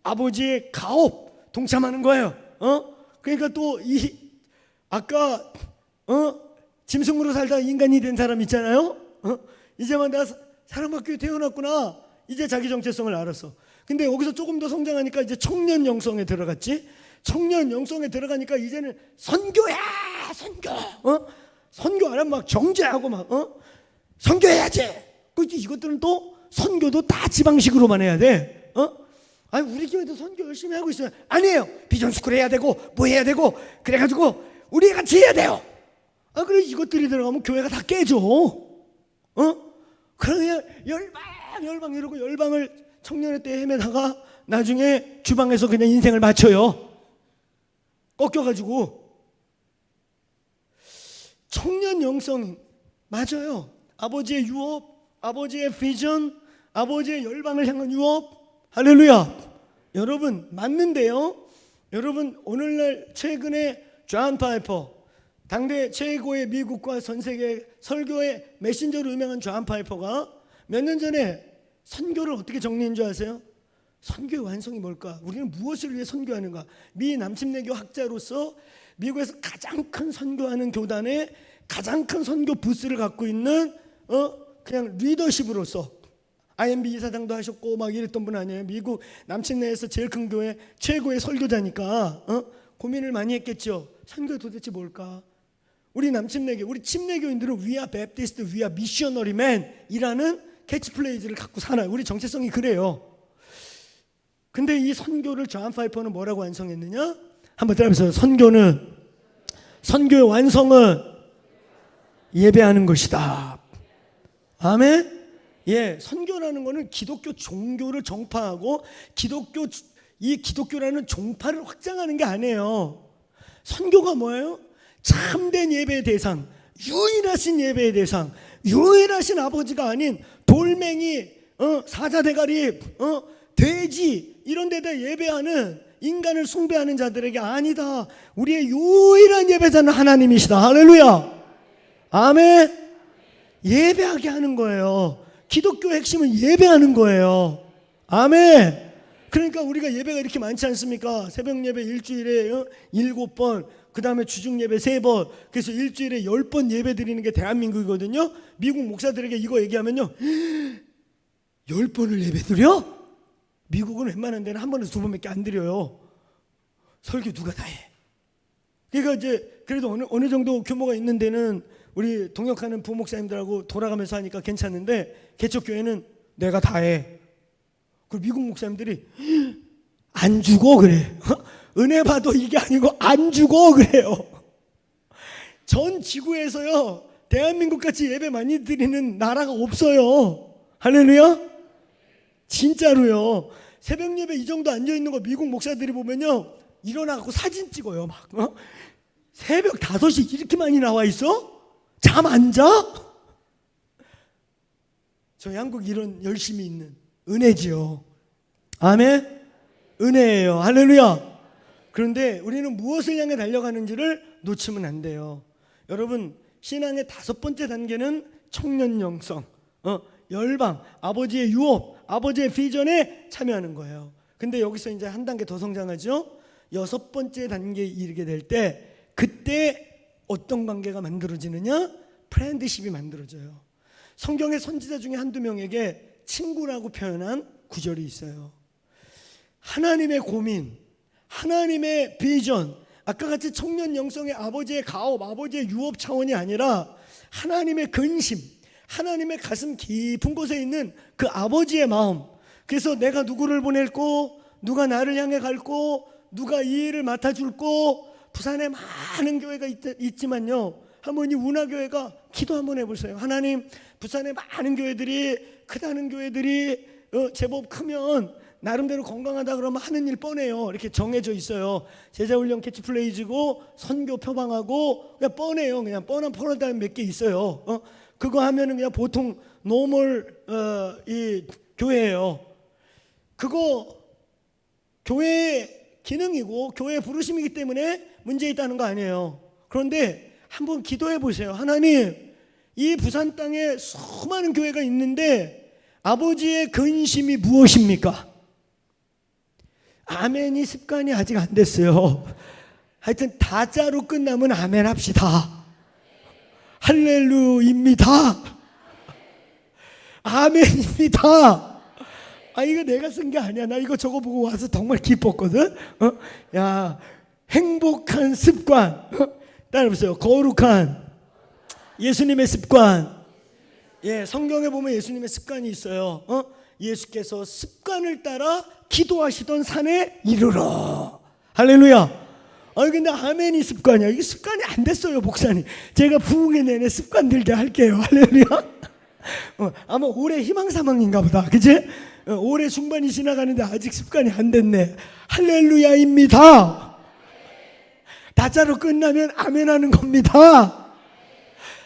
아버지의 가업 동참하는 거예요. 그러니까 또 아까 짐승으로 살다 인간이 된 사람 있잖아요. 이제만 내가 사랑받기 위해 태어났구나. 이제 자기 정체성을 알았어. 근데 여기서 조금 더 성장하니까 이제 청년 영성에 들어갔지. 청년 영성에 들어가니까 이제는 선교야, 선교. 선교 안 하면 막 정죄하고 막 선교해야지. 이것들은 또 선교도 다 지방식으로만 해야 돼. 아니 우리 교회도 선교 열심히 하고 있어요. 아니에요. 비전스쿨 해야 되고 뭐 해야 되고 그래가지고 우리 같이 해야 돼요. 그래 이것들이 들어가면 교회가 다 깨져. 그냥 열방 이러고 열방을 청년의 때에 헤매다가 나중에 주방에서 그냥 인생을 마쳐요. 꺾여가지고. 청년 영성 맞아요. 아버지의 유업, 아버지의 비전, 아버지의 열방을 향한 유업. 할렐루야. 여러분 맞는데요. 여러분 오늘날 최근에 존 파이퍼, 당대 최고의 미국과 전 세계 설교의 메신저로 유명한 존 파이퍼가 몇 년 전에 선교를 어떻게 정리한 줄 아세요? 선교의 완성이 뭘까? 우리는 무엇을 위해 선교하는가? 미 남침내교 학자로서 미국에서 가장 큰 선교하는 교단의 가장 큰 선교 부스를 갖고 있는 그냥 리더십으로서 IMB 이사장도 하셨고 막 이랬던 분 아니에요? 미국 남침내에서 제일 큰 교회 최고의 설교자니까 고민을 많이 했겠죠. 선교 도대체 뭘까? 우리 남침내교, 우리 침례교인들은 We are Baptist, We are Missionary Men 이라는 캐치플레이즈를 갖고 살아요. 우리 정체성이 그래요. 근데 이 선교를 존 파이퍼는 뭐라고 완성했느냐? 한번 따라해보세요. 선교의 완성은 예배하는 것이다. 아멘? 예, 선교라는 거는 기독교 종교를 정파하고 이 기독교라는 종파를 확장하는 게 아니에요. 선교가 뭐예요? 참된 예배의 대상, 유일하신 예배의 대상, 유일하신 아버지가 아닌 돌멩이, 사자대가리, 돼지 이런 데다 예배하는 인간을 숭배하는 자들에게 아니다. 우리의 유일한 예배자는 하나님이시다. 할렐루야. 아멘. 예배하게 하는 거예요. 기독교의 핵심은 예배하는 거예요. 아멘. 그러니까 우리가 예배가 이렇게 많지 않습니까? 새벽 예배 일주일에 7번, 그 다음에 주중 예배 3번, 그래서 일주일에 10번 예배 드리는 게 대한민국이거든요. 미국 목사들에게 이거 얘기하면요, 10번을 예배 드려? 미국은 웬만한 데는 한 번에서 2번밖에 안 드려요. 설교 누가 다 해. 그러니까 이제 그래도 어느 정도 규모가 있는 데는 우리 동역하는 부목사님들하고 돌아가면서 하니까 괜찮은데 개척교회는 내가 다 해. 그리고 미국 목사님들이 안 주고 그래. 은혜 봐도 이게 아니고 안 주고 그래요. 전 지구에서요 대한민국 같이 예배 많이 드리는 나라가 없어요. 할렐루야. 진짜로요. 새벽 예배 이 정도 앉아있는 거 미국 목사들이 보면요 일어나고 사진 찍어요. 막 새벽 5시 이렇게 많이 나와 있어? 잠 안 자? 저희 한국 이런 열심히 있는 은혜지요. 아멘. 은혜예요. 할렐루야. 그런데 우리는 무엇을 향해 달려가는지를 놓치면 안 돼요. 여러분 신앙의 5번째 단계는 청년 영성, 열방, 아버지의 유업, 아버지의 비전에 참여하는 거예요. 근데 여기서 이제 한 단계 더 성장하죠. 6번째 단계에 이르게 될 때 그때 어떤 관계가 만들어지느냐? 프렌드십이 만들어져요. 성경의 선지자 중에 한두 명에게 친구라고 표현한 구절이 있어요. 하나님의 고민, 하나님의 비전, 아까 같이 청년 영성의 아버지의 가업, 아버지의 유업 차원이 아니라 하나님의 근심, 하나님의 가슴 깊은 곳에 있는 그 아버지의 마음. 그래서 내가 누구를 보낼고, 누가 나를 향해 갈고, 누가 이 일을 맡아줄고, 부산에 많은 교회가 있지만요, 한번 이 운하교회가 기도 한번 해보세요. 하나님, 부산에 많은 교회들이, 크다는 교회들이 제법 크면 나름대로 건강하다 그러면 하는 일 뻔해요. 이렇게 정해져 있어요. 제자훈련 캐치플레이즈고 선교 표방하고 그냥 뻔해요. 그냥 뻔한 패러다임 몇 개 있어요. 그거 하면은 그냥 보통 노멀 이 교회예요. 그거 교회의 기능이고 교회의 부르심이기 때문에 문제 있다는 거 아니에요. 그런데 한번 기도해 보세요. 하나님, 이 부산 땅에 수많은 교회가 있는데 아버지의 근심이 무엇입니까? 아멘이 습관이 아직 안 됐어요. 하여튼 다자로 끝나면 아멘 합시다. 할렐루입니다. 아멘입니다. 이거 내가 쓴 게 아니야. 나 이거 저거 보고 와서 정말 기뻤거든. 야, 행복한 습관. 따라해보세요. 거룩한 예수님의 습관. 예, 성경에 보면 예수님의 습관이 있어요. 예수께서 습관을 따라 기도하시던 산에 이르러. 할렐루야. 근데 아멘이 습관이야. 이게 습관이 안 됐어요, 목사님. 제가 부흥회 내내 습관 들게 할게요. 할렐루야. 아마 올해 희망사망인가 보다. 그치? 올해 중반이 지나가는데 아직 습관이 안 됐네. 할렐루야입니다. 다자로 끝나면 아멘 하는 겁니다.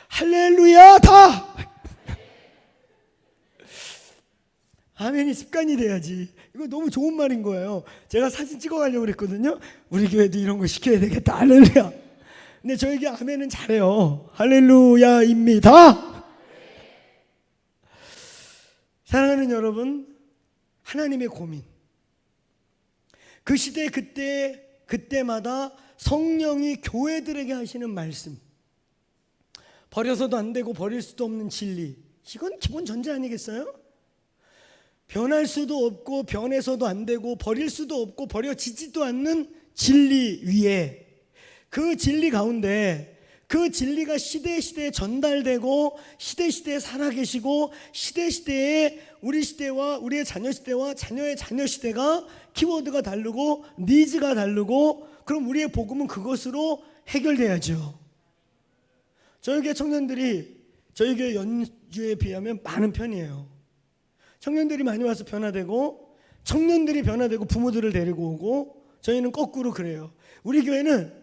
할렐루야다. 아멘이 습관이 돼야지. 이거 너무 좋은 말인 거예요. 제가 사진 찍어 가려고 그랬거든요. 우리 교회도 이런 거 시켜야 되겠다. 할렐루야. 근데 저에게 아멘은 잘해요. 할렐루야입니다. 사랑하는 여러분, 하나님의 고민, 그 시대 그때마다 성령이 교회들에게 하시는 말씀, 버려서도 안 되고 버릴 수도 없는 진리, 이건 기본 전제 아니겠어요? 변할 수도 없고 변해서도 안 되고 버릴 수도 없고 버려지지도 않는 진리 위에, 그 진리 가운데 그 진리가 시대시대에 전달되고 시대시대에 살아계시고 시대시대에 우리 시대와 우리의 자녀 시대와 자녀의 자녀 시대가 키워드가 다르고 니즈가 다르고, 그럼 우리의 복음은 그것으로 해결돼야죠. 저희 교회 청년들이 저희 교회 연주에 비하면 많은 편이에요. 청년들이 많이 와서 변화되고 청년들이 변화되고 부모들을 데리고 오고, 저희는 거꾸로 그래요. 우리 교회는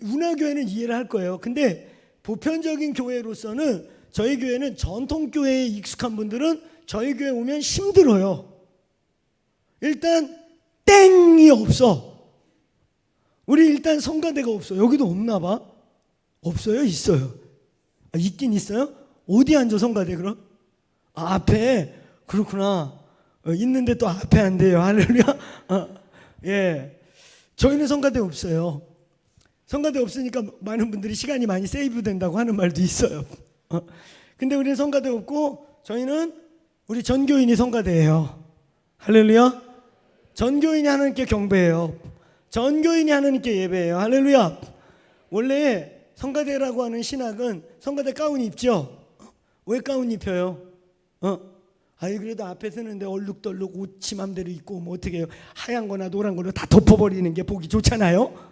운하교회는 이해를 할 거예요. 근데 보편적인 교회로서는 저희 교회는 전통 교회에 익숙한 분들은 저희 교회 오면 힘들어요. 일단 땡이 없어. 우리 일단 성가대가 없어. 여기도 없나 봐. 없어요? 있어요. 있긴 있어요? 어디 앉아 성가대 그럼? 앞에. 그렇구나. 있는데 또 앞에 안 돼요. 할렐루야. 예. 저희는 성가대 없어요. 성가대 없으니까 많은 분들이 시간이 많이 세이브 된다고 하는 말도 있어요. 근데 우리는 성가대 없고 저희는 우리 전교인이 성가대예요. 할렐루야. 전교인이 하나님께 경배해요. 전교인이 하나님께 예배해요. 할렐루야. 원래 성가대라고 하는 신학은 성가대 가운 입죠. 왜 가운 입혀요? 아이 그래도 앞에 서는데 얼룩덜룩 옷이 맘대로 입고 뭐 어떻게 해요? 하얀 거나 노란 거로 다 덮어버리는 게 보기 좋잖아요.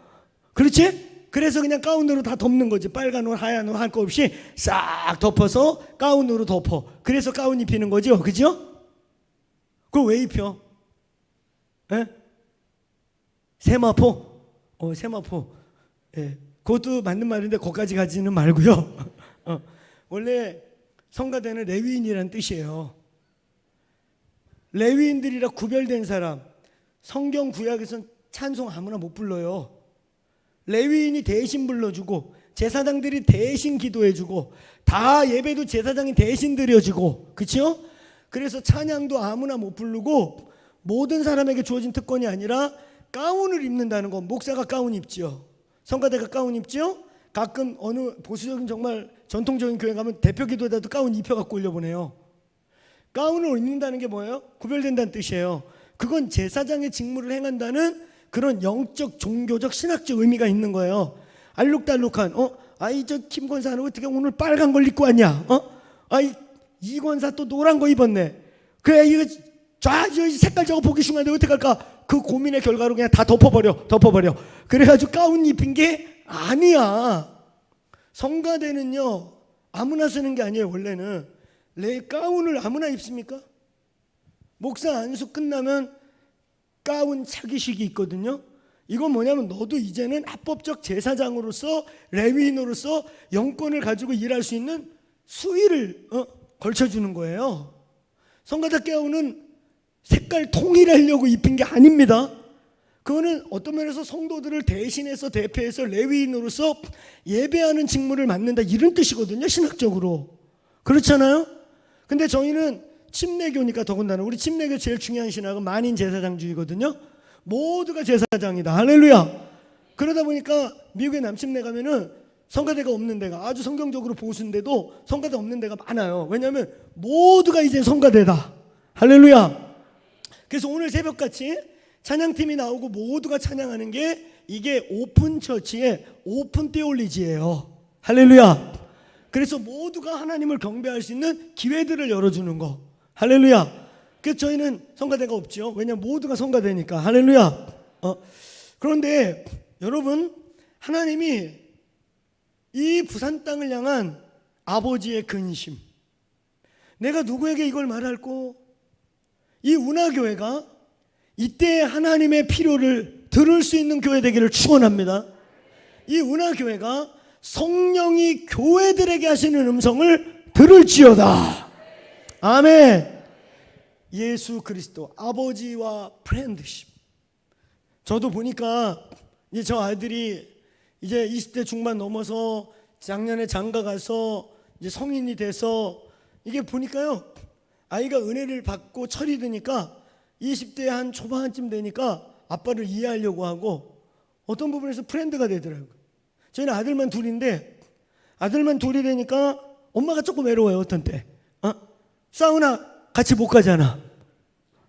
그렇지? 그래서 그냥 가운으로 다 덮는 거지. 빨간 옷 하얀 옷 할 거 없이 싹 덮어서 가운으로 덮어. 그래서 가운 입히는 거죠. 그죠? 그걸 왜 입혀? 에? 세마포? 세마포. 예. 그것도 맞는 말인데 거기까지 가지는 말고요. 원래 성가대는 레위인이라는 뜻이에요. 레위인들이라 구별된 사람. 성경 구약에서는 찬송 아무나 못 불러요. 레위인이 대신 불러주고 제사장들이 대신 기도해주고 다 예배도 제사장이 대신 드려주고, 그렇죠? 그래서 찬양도 아무나 못 부르고 모든 사람에게 주어진 특권이 아니라 가운을 입는다는 거. 목사가 가운 입죠. 성가대가 가운 입죠. 가끔 어느 보수적인 정말 전통적인 교회 가면 대표 기도자도 가운 입혀갖고 올려보내요. 가운을 입는다는 게 뭐예요? 구별된다는 뜻이에요. 그건 제사장의 직무를 행한다는 그런 영적, 종교적, 신학적 의미가 있는 거예요. 알록달록한 아이 저 김 권사는 어떻게 오늘 빨간 걸 입고 왔냐? 아이 이 권사 또 노란 거 입었네. 그래 이거 저 색깔 저거 보기 흉한데 어떻게 할까? 그 고민의 결과로 그냥 다 덮어버려. 그래가지고 가운 입힌 게 아니야. 성가대는요 아무나 쓰는 게 아니에요. 원래는 가운을 아무나 입습니까? 목사 안수 끝나면 가운 차기식이 있거든요. 이건 뭐냐면 너도 이제는 합법적 제사장으로서 레위인으로서 영권을 가지고 일할 수 있는 수위를 걸쳐주는 거예요. 성가대 가운은 색깔 통일하려고 입힌 게 아닙니다. 그거는 어떤 면에서 성도들을 대신해서 대표해서 레위인으로서 예배하는 직무를 맡는다 이런 뜻이거든요. 신학적으로. 그렇잖아요. 근데 저희는 침례교니까 더군다나 우리 침례교 제일 중요한 신학은 만인 제사장주의거든요. 모두가 제사장이다. 할렐루야. 그러다 보니까 미국에 남침례 가면은 성가대가 없는 데가, 아주 성경적으로 보수인데도 성가대 없는 데가 많아요. 왜냐하면 모두가 이제 성가대다. 할렐루야. 그래서 오늘 새벽같이 찬양팀이 나오고 모두가 찬양하는 게 이게 오픈처치의 오픈 테올리지예요. 할렐루야. 그래서 모두가 하나님을 경배할 수 있는 기회들을 열어주는 거. 할렐루야. 그래서 저희는 성가대가 없죠. 왜냐하면 모두가 성가대니까. 할렐루야. 그런데 여러분, 하나님이 이 부산 땅을 향한 아버지의 근심, 내가 누구에게 이걸 말할꼬? 이 운하교회가 이때 하나님의 필요를 들을 수 있는 교회 되기를 축원합니다. 이 운하교회가 성령이 교회들에게 하시는 음성을 들을지어다. 아멘. 예수 그리스도 아버지와 프렌드십. 저도 보니까 이제 저 아들이 이제 20대 중반 넘어서 작년에 장가 가서 이제 성인이 돼서 이게 보니까요, 아이가 은혜를 받고 철이 드니까 20대 한 초반쯤 되니까 아빠를 이해하려고 하고 어떤 부분에서 프렌드가 되더라고요. 저희는 아들만 둘인데 아들만 둘이 되니까 엄마가 조금 외로워요. 어떤 때 사우나 같이 못 가잖아.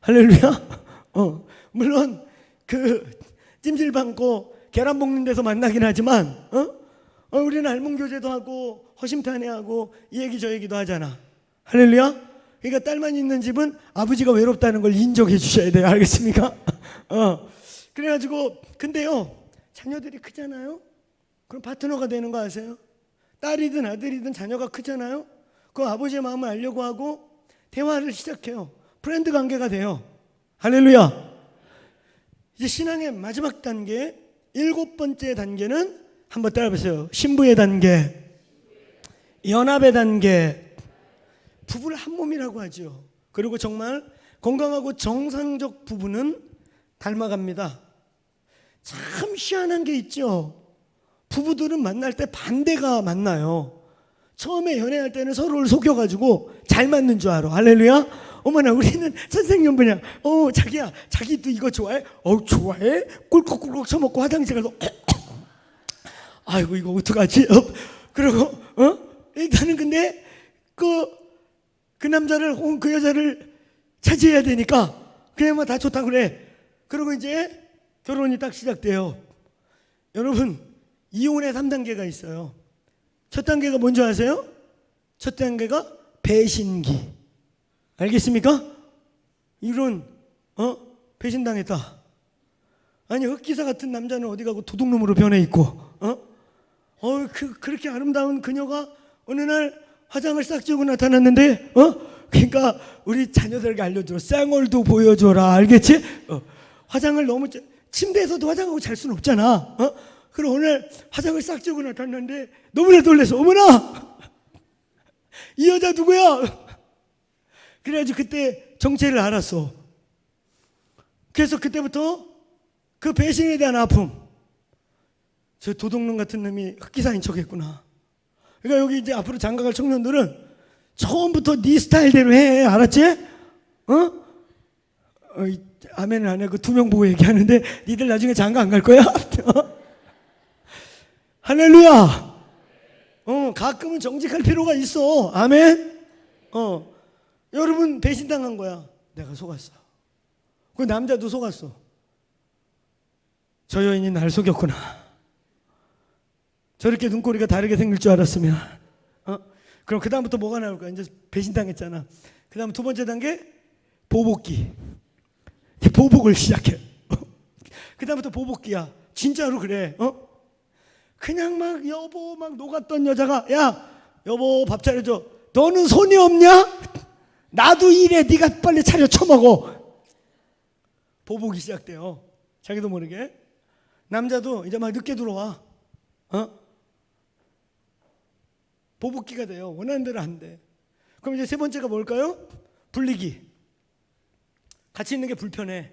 할렐루야. 물론 그 찜질 방고 계란 볶는 데서 만나긴 하지만 우리는 알몸교제도 하고 허심탄회하고 이 얘기 저 얘기도 하잖아. 할렐루야. 그러니까 딸만 있는 집은 아버지가 외롭다는 걸 인정해 주셔야 돼요. 알겠습니까? 그래가지고 근데요, 자녀들이 크잖아요. 그럼 파트너가 되는 거 아세요? 딸이든 아들이든 자녀가 크잖아요. 그 아버지의 마음을 알려고 하고 대화를 시작해요. 프렌드 관계가 돼요. 할렐루야. 이제 신앙의 마지막 단계, 7번째 단계는 한번 따라해보세요. 신부의 단계, 연합의 단계, 부부를 한 몸이라고 하죠. 그리고 정말 건강하고 정상적 부부는 닮아갑니다. 참 희한한 게 있죠. 부부들은 만날 때 반대가 만나요. 처음에 연애할 때는 서로를 속여가지고 잘 맞는 줄 알아. 할렐루야. 어머나 우리는 선생님분이야. 자기야, 자기도 이거 좋아해? 좋아해? 꿀꺽꿀꺽 처먹고 화장실 가서 아이고 이거 어떡하지? 그리고 일단은 근데 그 남자를 혹은 그 여자를 차지해야 되니까 그냥 뭐 다 좋다 그래. 그리고 이제 결혼이 딱 시작돼요. 여러분, 이혼의 3단계가 있어요. 첫 단계가 뭔지 아세요? 첫 단계가 배신기. 알겠습니까? 이런 배신당했다. 아니 흑기사 같은 남자는 어디 가고 도둑놈으로 변해 있고 그렇게 아름다운 그녀가 어느 날 화장을 싹 지우고 나타났는데 그러니까 우리 자녀들에게 알려줘. 쌍얼도 보여줘라. 알겠지? 화장을 너무 침대에서도 화장하고 잘 수는 없잖아. 그럼 오늘 화장을 싹 지우고 나타났는데 너무나 놀라서 어머나 이 여자 누구야? 그래가지고 그때 정체를 알았어. 그래서 그때부터 그 배신에 대한 아픔, 저 도둑놈 같은 놈이 흑기사인 척했구나. 그러니까 여기 이제 앞으로 장가갈 청년들은 처음부터 네 스타일대로 해. 알았지? 아멘은 안 해. 그 2명 보고 얘기하는데 니들 나중에 장가 안 갈 거야? 할렐루야. 가끔은 정직할 필요가 있어. 아멘. 여러분 배신당한 거야. 내가 속았어. 그 남자도 속았어. 저 여인이 날 속였구나. 저렇게 눈꼬리가 다르게 생길 줄 알았으면. 그럼 그 다음부터 뭐가 나올까? 이제 배신당했잖아. 그 다음 2번째 단계 보복기. 보복을 시작해. 그 다음부터 보복기야. 진짜로 그래. 그냥 막 여보 막 녹았던 여자가 야 여보 밥 차려줘. 너는 손이 없냐? 나도 일해. 네가 빨리 차려 처먹어. 보복이 시작돼요. 자기도 모르게. 남자도 이제 막 늦게 들어와. 보복기가 돼요. 원하는 대로 안 돼. 그럼 이제 3번째가 뭘까요? 분리기. 같이 있는 게 불편해.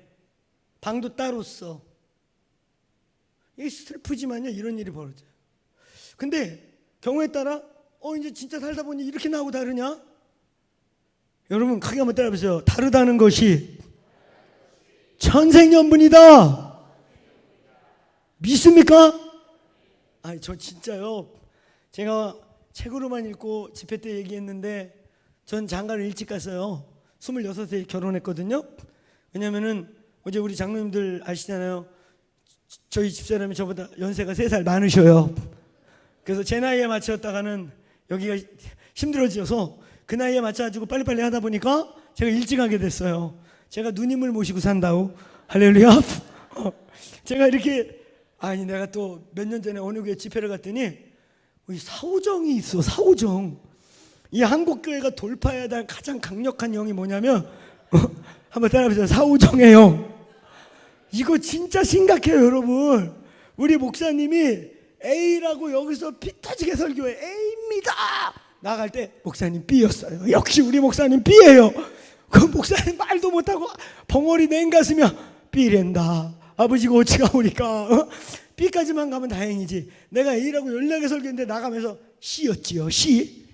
방도 따로 써. 이게 슬프지만요, 이런 일이 벌어져요. 근데 경우에 따라 이제 진짜 살다 보니 이렇게 나하고 다르냐? 여러분 크게 한번 따라해보세요. 다르다는 것이 천생연분이다. 믿습니까? 아니 저 진짜요. 제가 책으로만 읽고 집회 때 얘기했는데 전 장가를 일찍 갔어요. 26세 결혼했거든요. 왜냐면은 어제 우리 장로님들 아시잖아요. 저희 집사람이 저보다 연세가 3살 많으셔요. 그래서 제 나이에 맞췄다가는 여기가 힘들어져서 그 나이에 맞춰가지고 빨리빨리 하다 보니까 제가 일찍 하게 됐어요. 제가 누님을 모시고 산다고. 할렐루야. 제가 이렇게 내가 또 몇 년 전에 어느 교회 집회를 갔더니 사오정이 있어. 사오정. 이 한국교회가 돌파해야 될 가장 강력한 영이 뭐냐면 한번 따라해보세요. 사우정의 영. 이거 진짜 심각해요, 여러분. 우리 목사님이 A라고 여기서 피 터지게 설교해. A입니다. 나갈 때 목사님 B였어요. 역시 우리 목사님 B예요. 그 목사님 말도 못하고 벙어리 냉가스며 B랜다. 아버지가 어찌가 오니까 B까지만 가면 다행이지. 내가 A라고 연락에 설교했는데 나가면서 C였지요. C.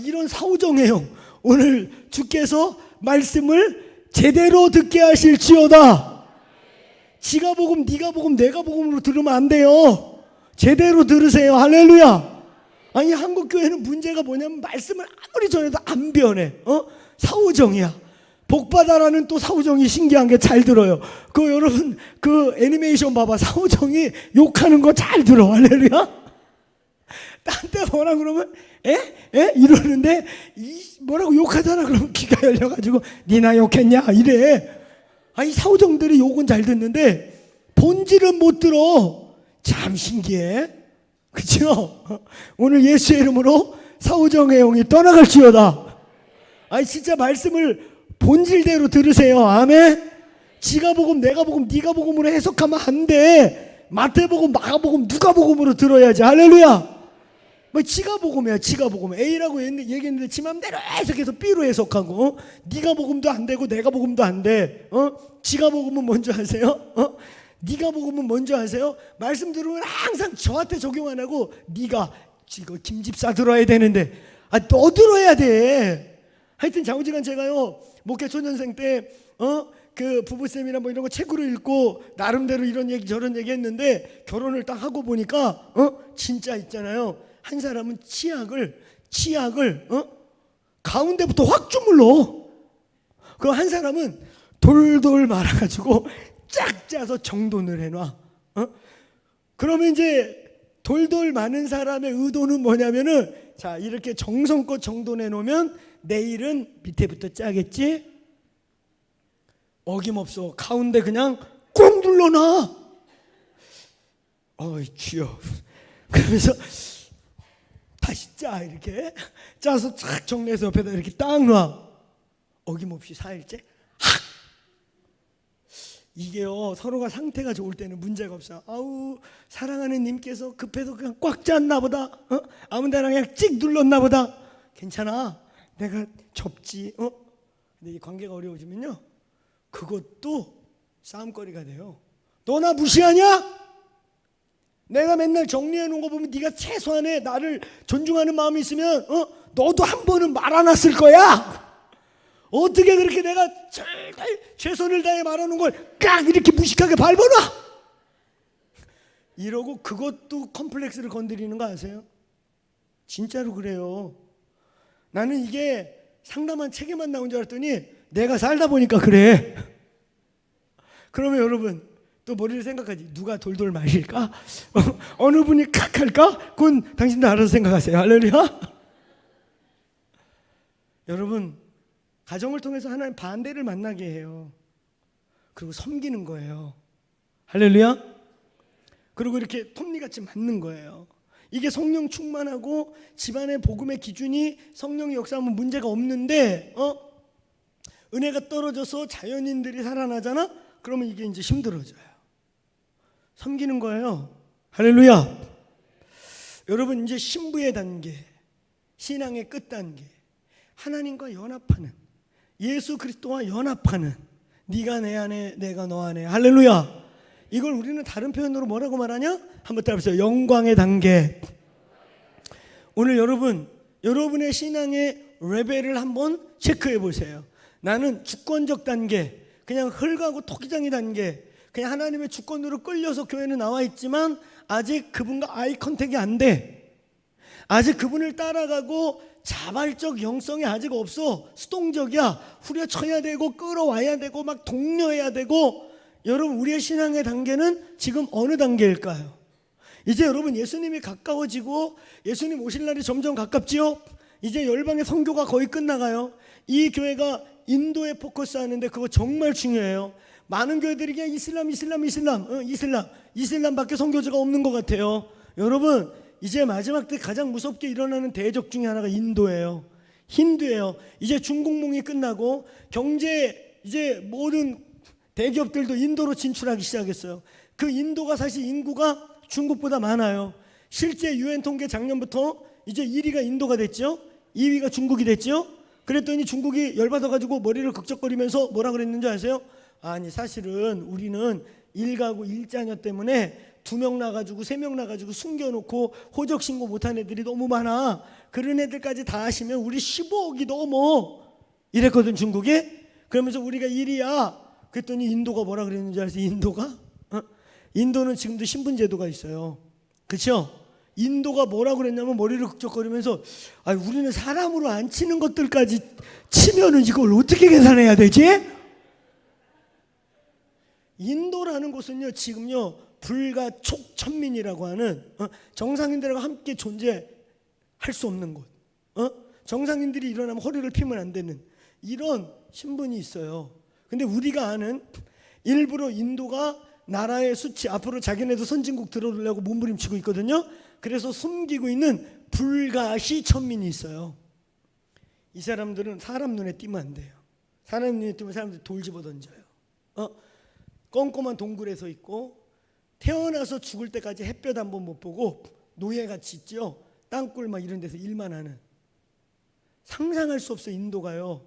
이런 사우정의 영. 오늘 주께서 말씀을 제대로 듣게 하실지어다. 지가 복음, 네가 복음, 내가 복음으로 들으면 안 돼요. 제대로 들으세요. 할렐루야. 아니 한국교회는 문제가 뭐냐면 말씀을 아무리 전해도 안 변해. 사우정이야. 복받아라는 또 사우정이 신기한 게 잘 들어요. 그 여러분 그 애니메이션 봐봐. 사우정이 욕하는 거 잘 들어. 할렐루야. 딴 때 뭐라 그러면 이러는데 뭐라고 욕하잖아. 그러면 귀가 열려가지고 니나 욕했냐 이래. 이 사우정들이 욕은 잘 듣는데 본질은 못 들어. 참 신기해. 그렇죠? 오늘 예수의 이름으로 사우정의 영이 떠나갈지어다. 진짜 말씀을 본질대로 들으세요. 아멘. 지가 복음, 내가 복음, 네가 복음으로 해석하면 안 돼. 마태복음, 마가복음, 누가복음으로 들어야지. 할렐루야. 지가 복음이야. 지가 복음. A라고 얘기했는데 지 맘대로 해석해서 B로 해석하고 네가 복음도 안 되고 내가 복음도 안 돼. 지가 복음은 뭔지 아세요? 네가 복음은 뭔지 아세요? 말씀 들으면 항상 저한테 적용 안 하고 네가 지금 김집사 들어야 되는데 너 들어야 돼. 하여튼 자우지간 제가요 목회 초년생 때 그 부부쌤이나 뭐 이런 거 책으로 읽고 나름대로 이런 얘기 저런 얘기 했는데 결혼을 딱 하고 보니까 진짜 있잖아요. 한 사람은 치약을 가운데부터 확 주물러. 그럼 한 사람은 돌돌 말아가지고 쫙 짜서 정돈을 해놔. 그러면 이제 돌돌 많은 사람의 의도는 뭐냐면은 자 이렇게 정성껏 정돈해 놓으면 내일은 밑에부터 짜겠지. 어김없어. 가운데 그냥 꼭 눌러놔. 주여. 그러면서 다시 짜. 이렇게 짜서 쫙 정리해서 옆에다 이렇게 딱 놔. 어김없이 4일째 이게요 서로가 상태가 좋을 때는 문제가 없어요. 사랑하는 님께서 급해서 그냥 꽉 짰나 보다. 아무데나 그냥 찍 눌렀나 보다. 괜찮아. 내가 접지. 근데 이 관계가 어려워지면요 그것도 싸움거리가 돼요. 너 나 무시하냐? 내가 맨날 정리해 놓은 거 보면 네가 최소한의 나를 존중하는 마음이 있으면 너도 한 번은 말 안 했을 거야. 어떻게 그렇게 내가 최선을 다해 말하는 걸 깍 이렇게 무식하게 밟아놔? 이러고 그것도 컴플렉스를 건드리는 거 아세요? 진짜로 그래요. 나는 이게 상담한 책에만 나온 줄 알았더니 내가 살다 보니까 그래. 그러면 여러분 또 머리를 생각하지. 누가 돌돌 마실까? 어느 분이 칵 할까? 그건 당신도 알아서 생각하세요. 할렐루야. 여러분 가정을 통해서 하나님 반대를 만나게 해요. 그리고 섬기는 거예요. 할렐루야. 그리고 이렇게 톱니같이 맞는 거예요. 이게 성령 충만하고 집안의 복음의 기준이 성령의 역사하면 문제가 없는데 은혜가 떨어져서 자연인들이 살아나잖아? 그러면 이게 이제 힘들어져요. 섬기는 거예요. 할렐루야. 여러분 이제 신부의 단계, 신앙의 끝 단계, 하나님과 연합하는, 예수 그리스도와 연합하는, 네가 내 안에 내가 너 안에. 할렐루야. 이걸 우리는 다른 표현으로 뭐라고 말하냐? 한번 따라해보세요. 영광의 단계. 오늘 여러분의 신앙의 레벨을 한번 체크해 보세요. 나는 주권적 단계, 그냥 흙하고 토기장이 단계, 그냥 하나님의 주권으로 끌려서 교회는 나와 있지만 아직 그분과 아이 컨택이 안 돼. 아직 그분을 따라가고 자발적 영성이 아직 없어. 수동적이야. 후려쳐야 되고 끌어와야 되고 막 독려해야 되고. 여러분 우리의 신앙의 단계는 지금 어느 단계일까요? 이제 여러분 예수님이 가까워지고 예수님 오실 날이 점점 가깝지요? 이제 열방의 선교가 거의 끝나가요. 이 교회가 인도에 포커스하는데 그거 정말 중요해요. 많은 교회들이 그냥 이슬람밖에 선교지가 없는 것 같아요. 여러분 이제 마지막 때 가장 무섭게 일어나는 대적 중에 하나가 인도예요. 힌두예요. 이제 중국몽이 끝나고 경제 이제 모든 대기업들도 인도로 진출하기 시작했어요. 그 인도가 사실 인구가 중국보다 많아요. 실제 유엔 통계 작년부터 이제 1위가 인도가 됐죠. 2위가 중국이 됐죠. 그랬더니 중국이 열받아가지고 머리를 극적거리면서 뭐라 그랬는지 아세요? 아니 사실은 우리는 일가구 일자녀 때문에 2명 나가지고 3명 나가지고 숨겨놓고 호적 신고 못한 애들이 너무 많아. 그런 애들까지 다 하시면 우리 15억이 넘어 이랬거든 중국이. 그러면서 우리가 1위야. 그랬더니 인도가 뭐라 그랬는지 아세요? 인도는 지금도 신분제도가 있어요. 그렇죠? 인도가 뭐라 그랬냐면 머리를 극적거리면서 우리는 사람으로 안 치는 것들까지 치면은 이걸 어떻게 계산해야 되지? 인도라는 곳은요 지금요 불가촉천민이라고 하는 정상인들과 함께 존재할 수 없는 곳, 정상인들이 일어나면 허리를 피면 안 되는 이런 신분이 있어요. 근데 우리가 아는 일부러 인도가 나라의 수치 앞으로 자기네도 선진국 들어오려고 몸부림치고 있거든요. 그래서 숨기고 있는 불가시 천민이 있어요. 이 사람들은 사람 눈에 띄면 안 돼요. 사람 눈에 띄면 사람들이 돌 집어 던져요. 껌껌한 동굴에 서 있고 태어나서 죽을 때까지 햇볕 한 번 못 보고 노예같이 있죠. 땅굴 막 이런 데서 일만 하는. 상상할 수 없어요. 인도가요.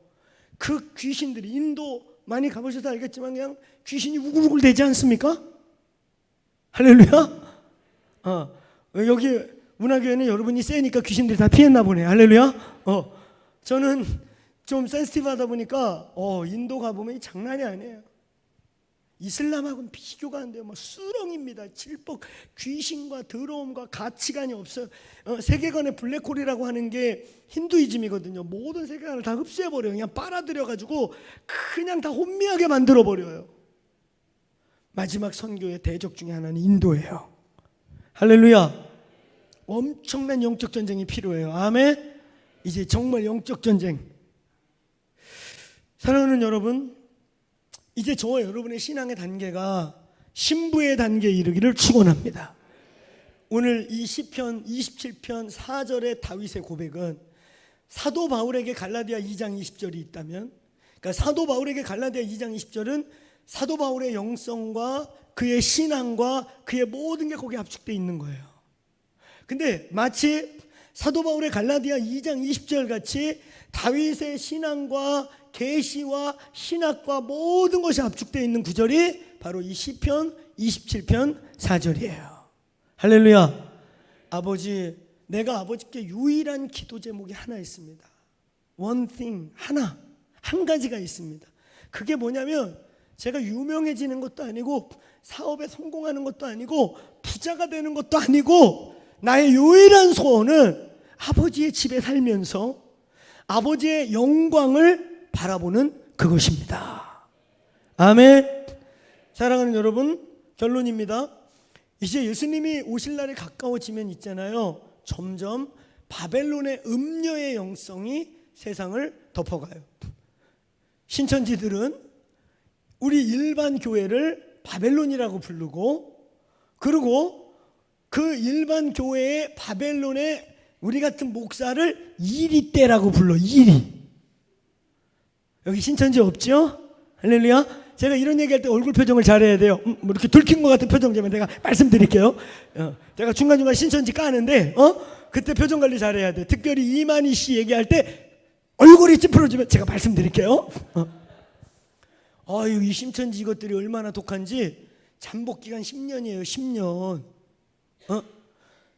그 귀신들이 인도 많이 가보셔서 알겠지만 그냥 귀신이 우글우글 되지 않습니까? 할렐루야. 여기 문화교회는 여러분이 세니까 귀신들이 다 피했나 보네. 할렐루야. 저는 좀 센시티브하다 보니까 인도 가보면 장난이 아니에요. 이슬람하고는 비교가 안 돼요. 수렁입니다. 칠복, 귀신과 더러움과 가치관이 없어요. 세계관의 블랙홀이라고 하는 게 힌두이즘이거든요. 모든 세계관을 다 흡수해버려요. 그냥 빨아들여가지고 그냥 다 혼미하게 만들어버려요. 마지막 선교의 대적 중에 하나는 인도예요. 할렐루야. 엄청난 영적 전쟁이 필요해요. 아멘. 이제 정말 영적 전쟁. 사랑하는 여러분, 이제 저와 여러분의 신앙의 단계가 신부의 단계에 이르기를 축원합니다. 오늘 이 시편 27편 4절의 다윗의 고백은 사도 바울에게 갈라디아 2장 20절이 있다면, 그러니까 사도 바울에게 갈라디아 2장 20절은 사도 바울의 영성과 그의 신앙과 그의 모든 게 거기에 압축되어 있는 거예요. 근데 마치 사도 바울의 갈라디아 2장 20절 같이 다윗의 신앙과 계시와 신학과 모든 것이 압축되어 있는 구절이 바로 이 시편 27편 4절이에요. 할렐루야. 아버지, 내가 아버지께 유일한 기도 제목이 하나 있습니다. One thing, 한 가지가 있습니다. 그게 뭐냐면 제가 유명해지는 것도 아니고 사업에 성공하는 것도 아니고 부자가 되는 것도 아니고 나의 유일한 소원은 아버지의 집에 살면서 아버지의 영광을 바라보는 그것입니다. 아멘. 사랑하는 여러분, 결론입니다. 이제 예수님이 오실 날이 가까워지면 있잖아요, 점점 바벨론의 음녀의 영성이 세상을 덮어가요. 신천지들은 우리 일반 교회를 바벨론이라고 부르고, 그리고 그 일반 교회의 바벨론의 우리 같은 목사를 이리떼라고 불러. 이리. 여기 신천지 없죠? 할렐루야. 제가 이런 얘기할 때 얼굴 표정을 잘해야 돼요. 뭐 이렇게 들킨 것 같은 표정이면 내가 말씀드릴게요. 제가 중간중간 신천지 까는데 그때 표정 관리 잘해야 돼. 특별히 이만희 씨 얘기할 때 얼굴이 찌푸러지면 제가 말씀드릴게요. 이 신천지 이것들이 얼마나 독한지. 잠복기간 10년이에요. 10년.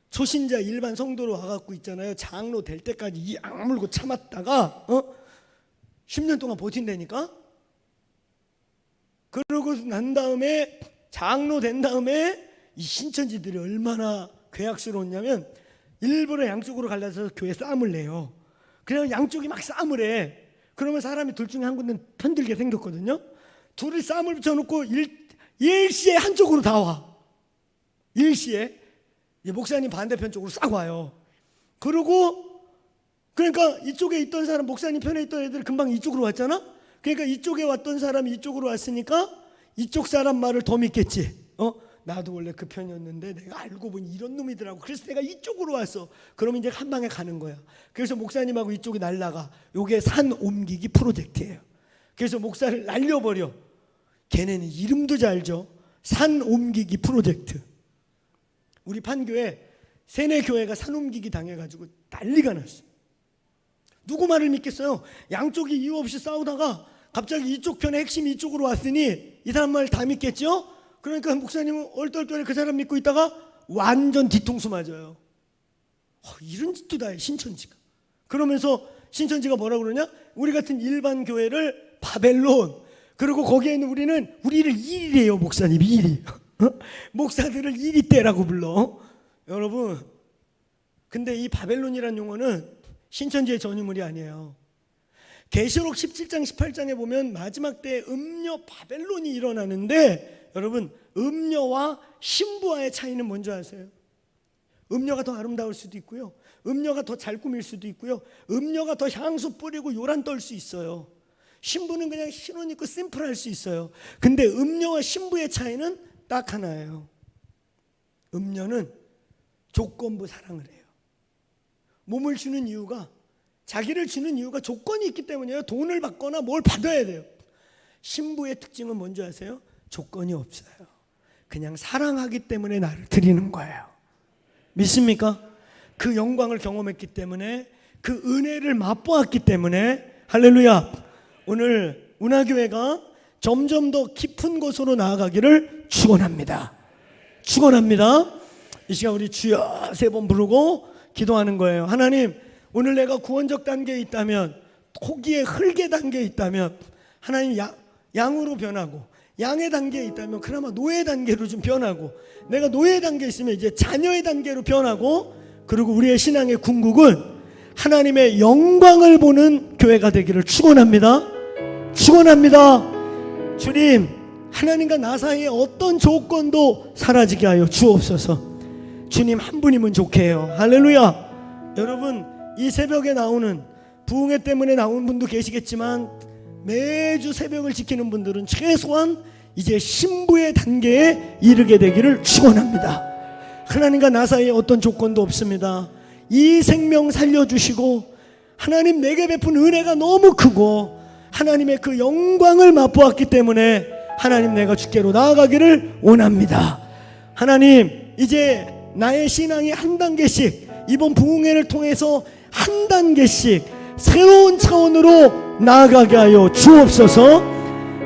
초신자 일반 성도로 와갖고 있잖아요, 장로 될 때까지 이 악물고 참았다가 10년 동안 버틴다니까. 그러고 난 다음에 장로 된 다음에 이 신천지들이 얼마나 괴악스러웠냐면 일부러 양쪽으로 갈라서 교회 싸움을 내요. 그래서 양쪽이 막 싸움을 해. 그러면 사람이 둘 중에 한 군데 편들게 생겼거든요. 둘이 싸움을 붙여놓고 일시에 한쪽으로 다 와. 일시에 목사님 반대편 쪽으로 싹 와요. 그러니까 이쪽에 있던 사람, 목사님 편에 있던 애들 금방 이쪽으로 왔잖아. 그러니까 이쪽에 왔던 사람이 이쪽으로 왔으니까 이쪽 사람 말을 더 믿겠지. 나도 원래 그 편이었는데 내가 알고 보니 이런 놈이더라고. 그래서 내가 이쪽으로 왔어. 그러면 이제 한 방에 가는 거야. 그래서 목사님하고 이쪽이 날라가. 요게 산 옮기기 프로젝트예요. 그래서 목사를 날려버려. 걔네는 이름도 잘 줘. 산 옮기기 프로젝트. 우리 판교에 세네 교회가 산 옮기기 당해가지고 난리가 났어. 누구 말을 믿겠어요? 양쪽이 이유 없이 싸우다가 갑자기 이쪽 편의 핵심이 이쪽으로 왔으니 이 사람 말 다 믿겠죠? 그러니까 목사님은 얼떨결에 그 사람 믿고 있다가 완전 뒤통수 맞아요. 이런 짓도 다 해, 신천지가. 그러면서 신천지가 뭐라 그러냐? 우리 같은 일반 교회를 바벨론, 그리고 거기에 있는 우리를 이리래요. 목사님 이리. 목사들을 이리떼라고 불러. 여러분, 근데 이 바벨론이라는 용어는 신천지의 전유물이 아니에요. 계시록 17장 18장에 보면 마지막 때 음녀 바벨론이 일어나는데, 여러분, 음녀와 신부와의 차이는 뭔지 아세요? 음녀가 더 아름다울 수도 있고요, 음녀가 더 잘 꾸밀 수도 있고요, 음녀가 더 향수 뿌리고 요란 떨 수 있어요. 신부는 그냥 흰 옷 입고 심플할 수 있어요. 근데 음녀와 신부의 차이는 딱 하나예요. 음녀는 조건부 사랑을 해요. 몸을 주는 이유가, 자기를 주는 이유가 조건이 있기 때문이에요. 돈을 받거나 뭘 받아야 돼요. 신부의 특징은 뭔지 아세요? 조건이 없어요. 그냥 사랑하기 때문에 나를 드리는 거예요. 믿습니까? 그 영광을 경험했기 때문에, 그 은혜를 맛보았기 때문에. 할렐루야. 오늘 운하교회가 점점 더 깊은 곳으로 나아가기를 축원합니다. 축원합니다. 이 시간 우리 주여 3번 부르고 기도하는 거예요. 하나님, 오늘 내가 구원적 단계에 있다면, 호기의 흙의 단계에 있다면, 하나님 양으로 변하고, 양의 단계에 있다면 그나마 노예 단계로 좀 변하고, 내가 노예 단계에 있으면 이제 자녀의 단계로 변하고, 그리고 우리의 신앙의 궁극은 하나님의 영광을 보는 교회가 되기를 축원합니다. 축원합니다. 주님, 하나님과 나 사이에 어떤 조건도 사라지게 하여 주옵소서. 주님 한 분이면 좋게요. 할렐루야. 여러분, 이 새벽에 나오는, 부흥회 때문에 나온 분도 계시겠지만 매주 새벽을 지키는 분들은 최소한 이제 신부의 단계에 이르게 되기를 축원합니다. 하나님과 나 사이에 어떤 조건도 없습니다. 이 생명 살려주시고 하나님 내게 베푼 은혜가 너무 크고 하나님의 그 영광을 맛보았기 때문에 하나님, 내가 주께로 나아가기를 원합니다. 하나님, 이제 나의 신앙이 한 단계씩, 이번 부흥회를 통해서 한 단계씩 새로운 차원으로 나아가게 하여 주옵소서.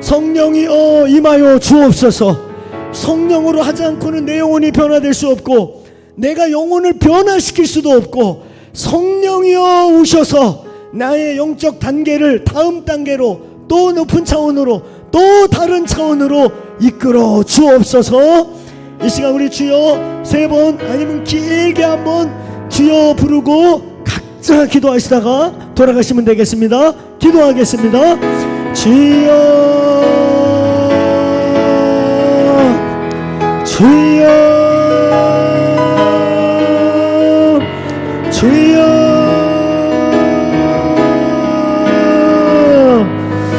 성령이여 임하여 주옵소서. 성령으로 하지 않고는 내 영혼이 변화될 수 없고, 내가 영혼을 변화시킬 수도 없고, 성령이여 오셔서 나의 영적 단계를 다음 단계로, 또 높은 차원으로, 또 다른 차원으로 이끌어 주옵소서. 이 시간 우리 주여 3번 아니면 길게 한번 주여 부르고 각자 기도하시다가 돌아가시면 되겠습니다. 기도하겠습니다. 주여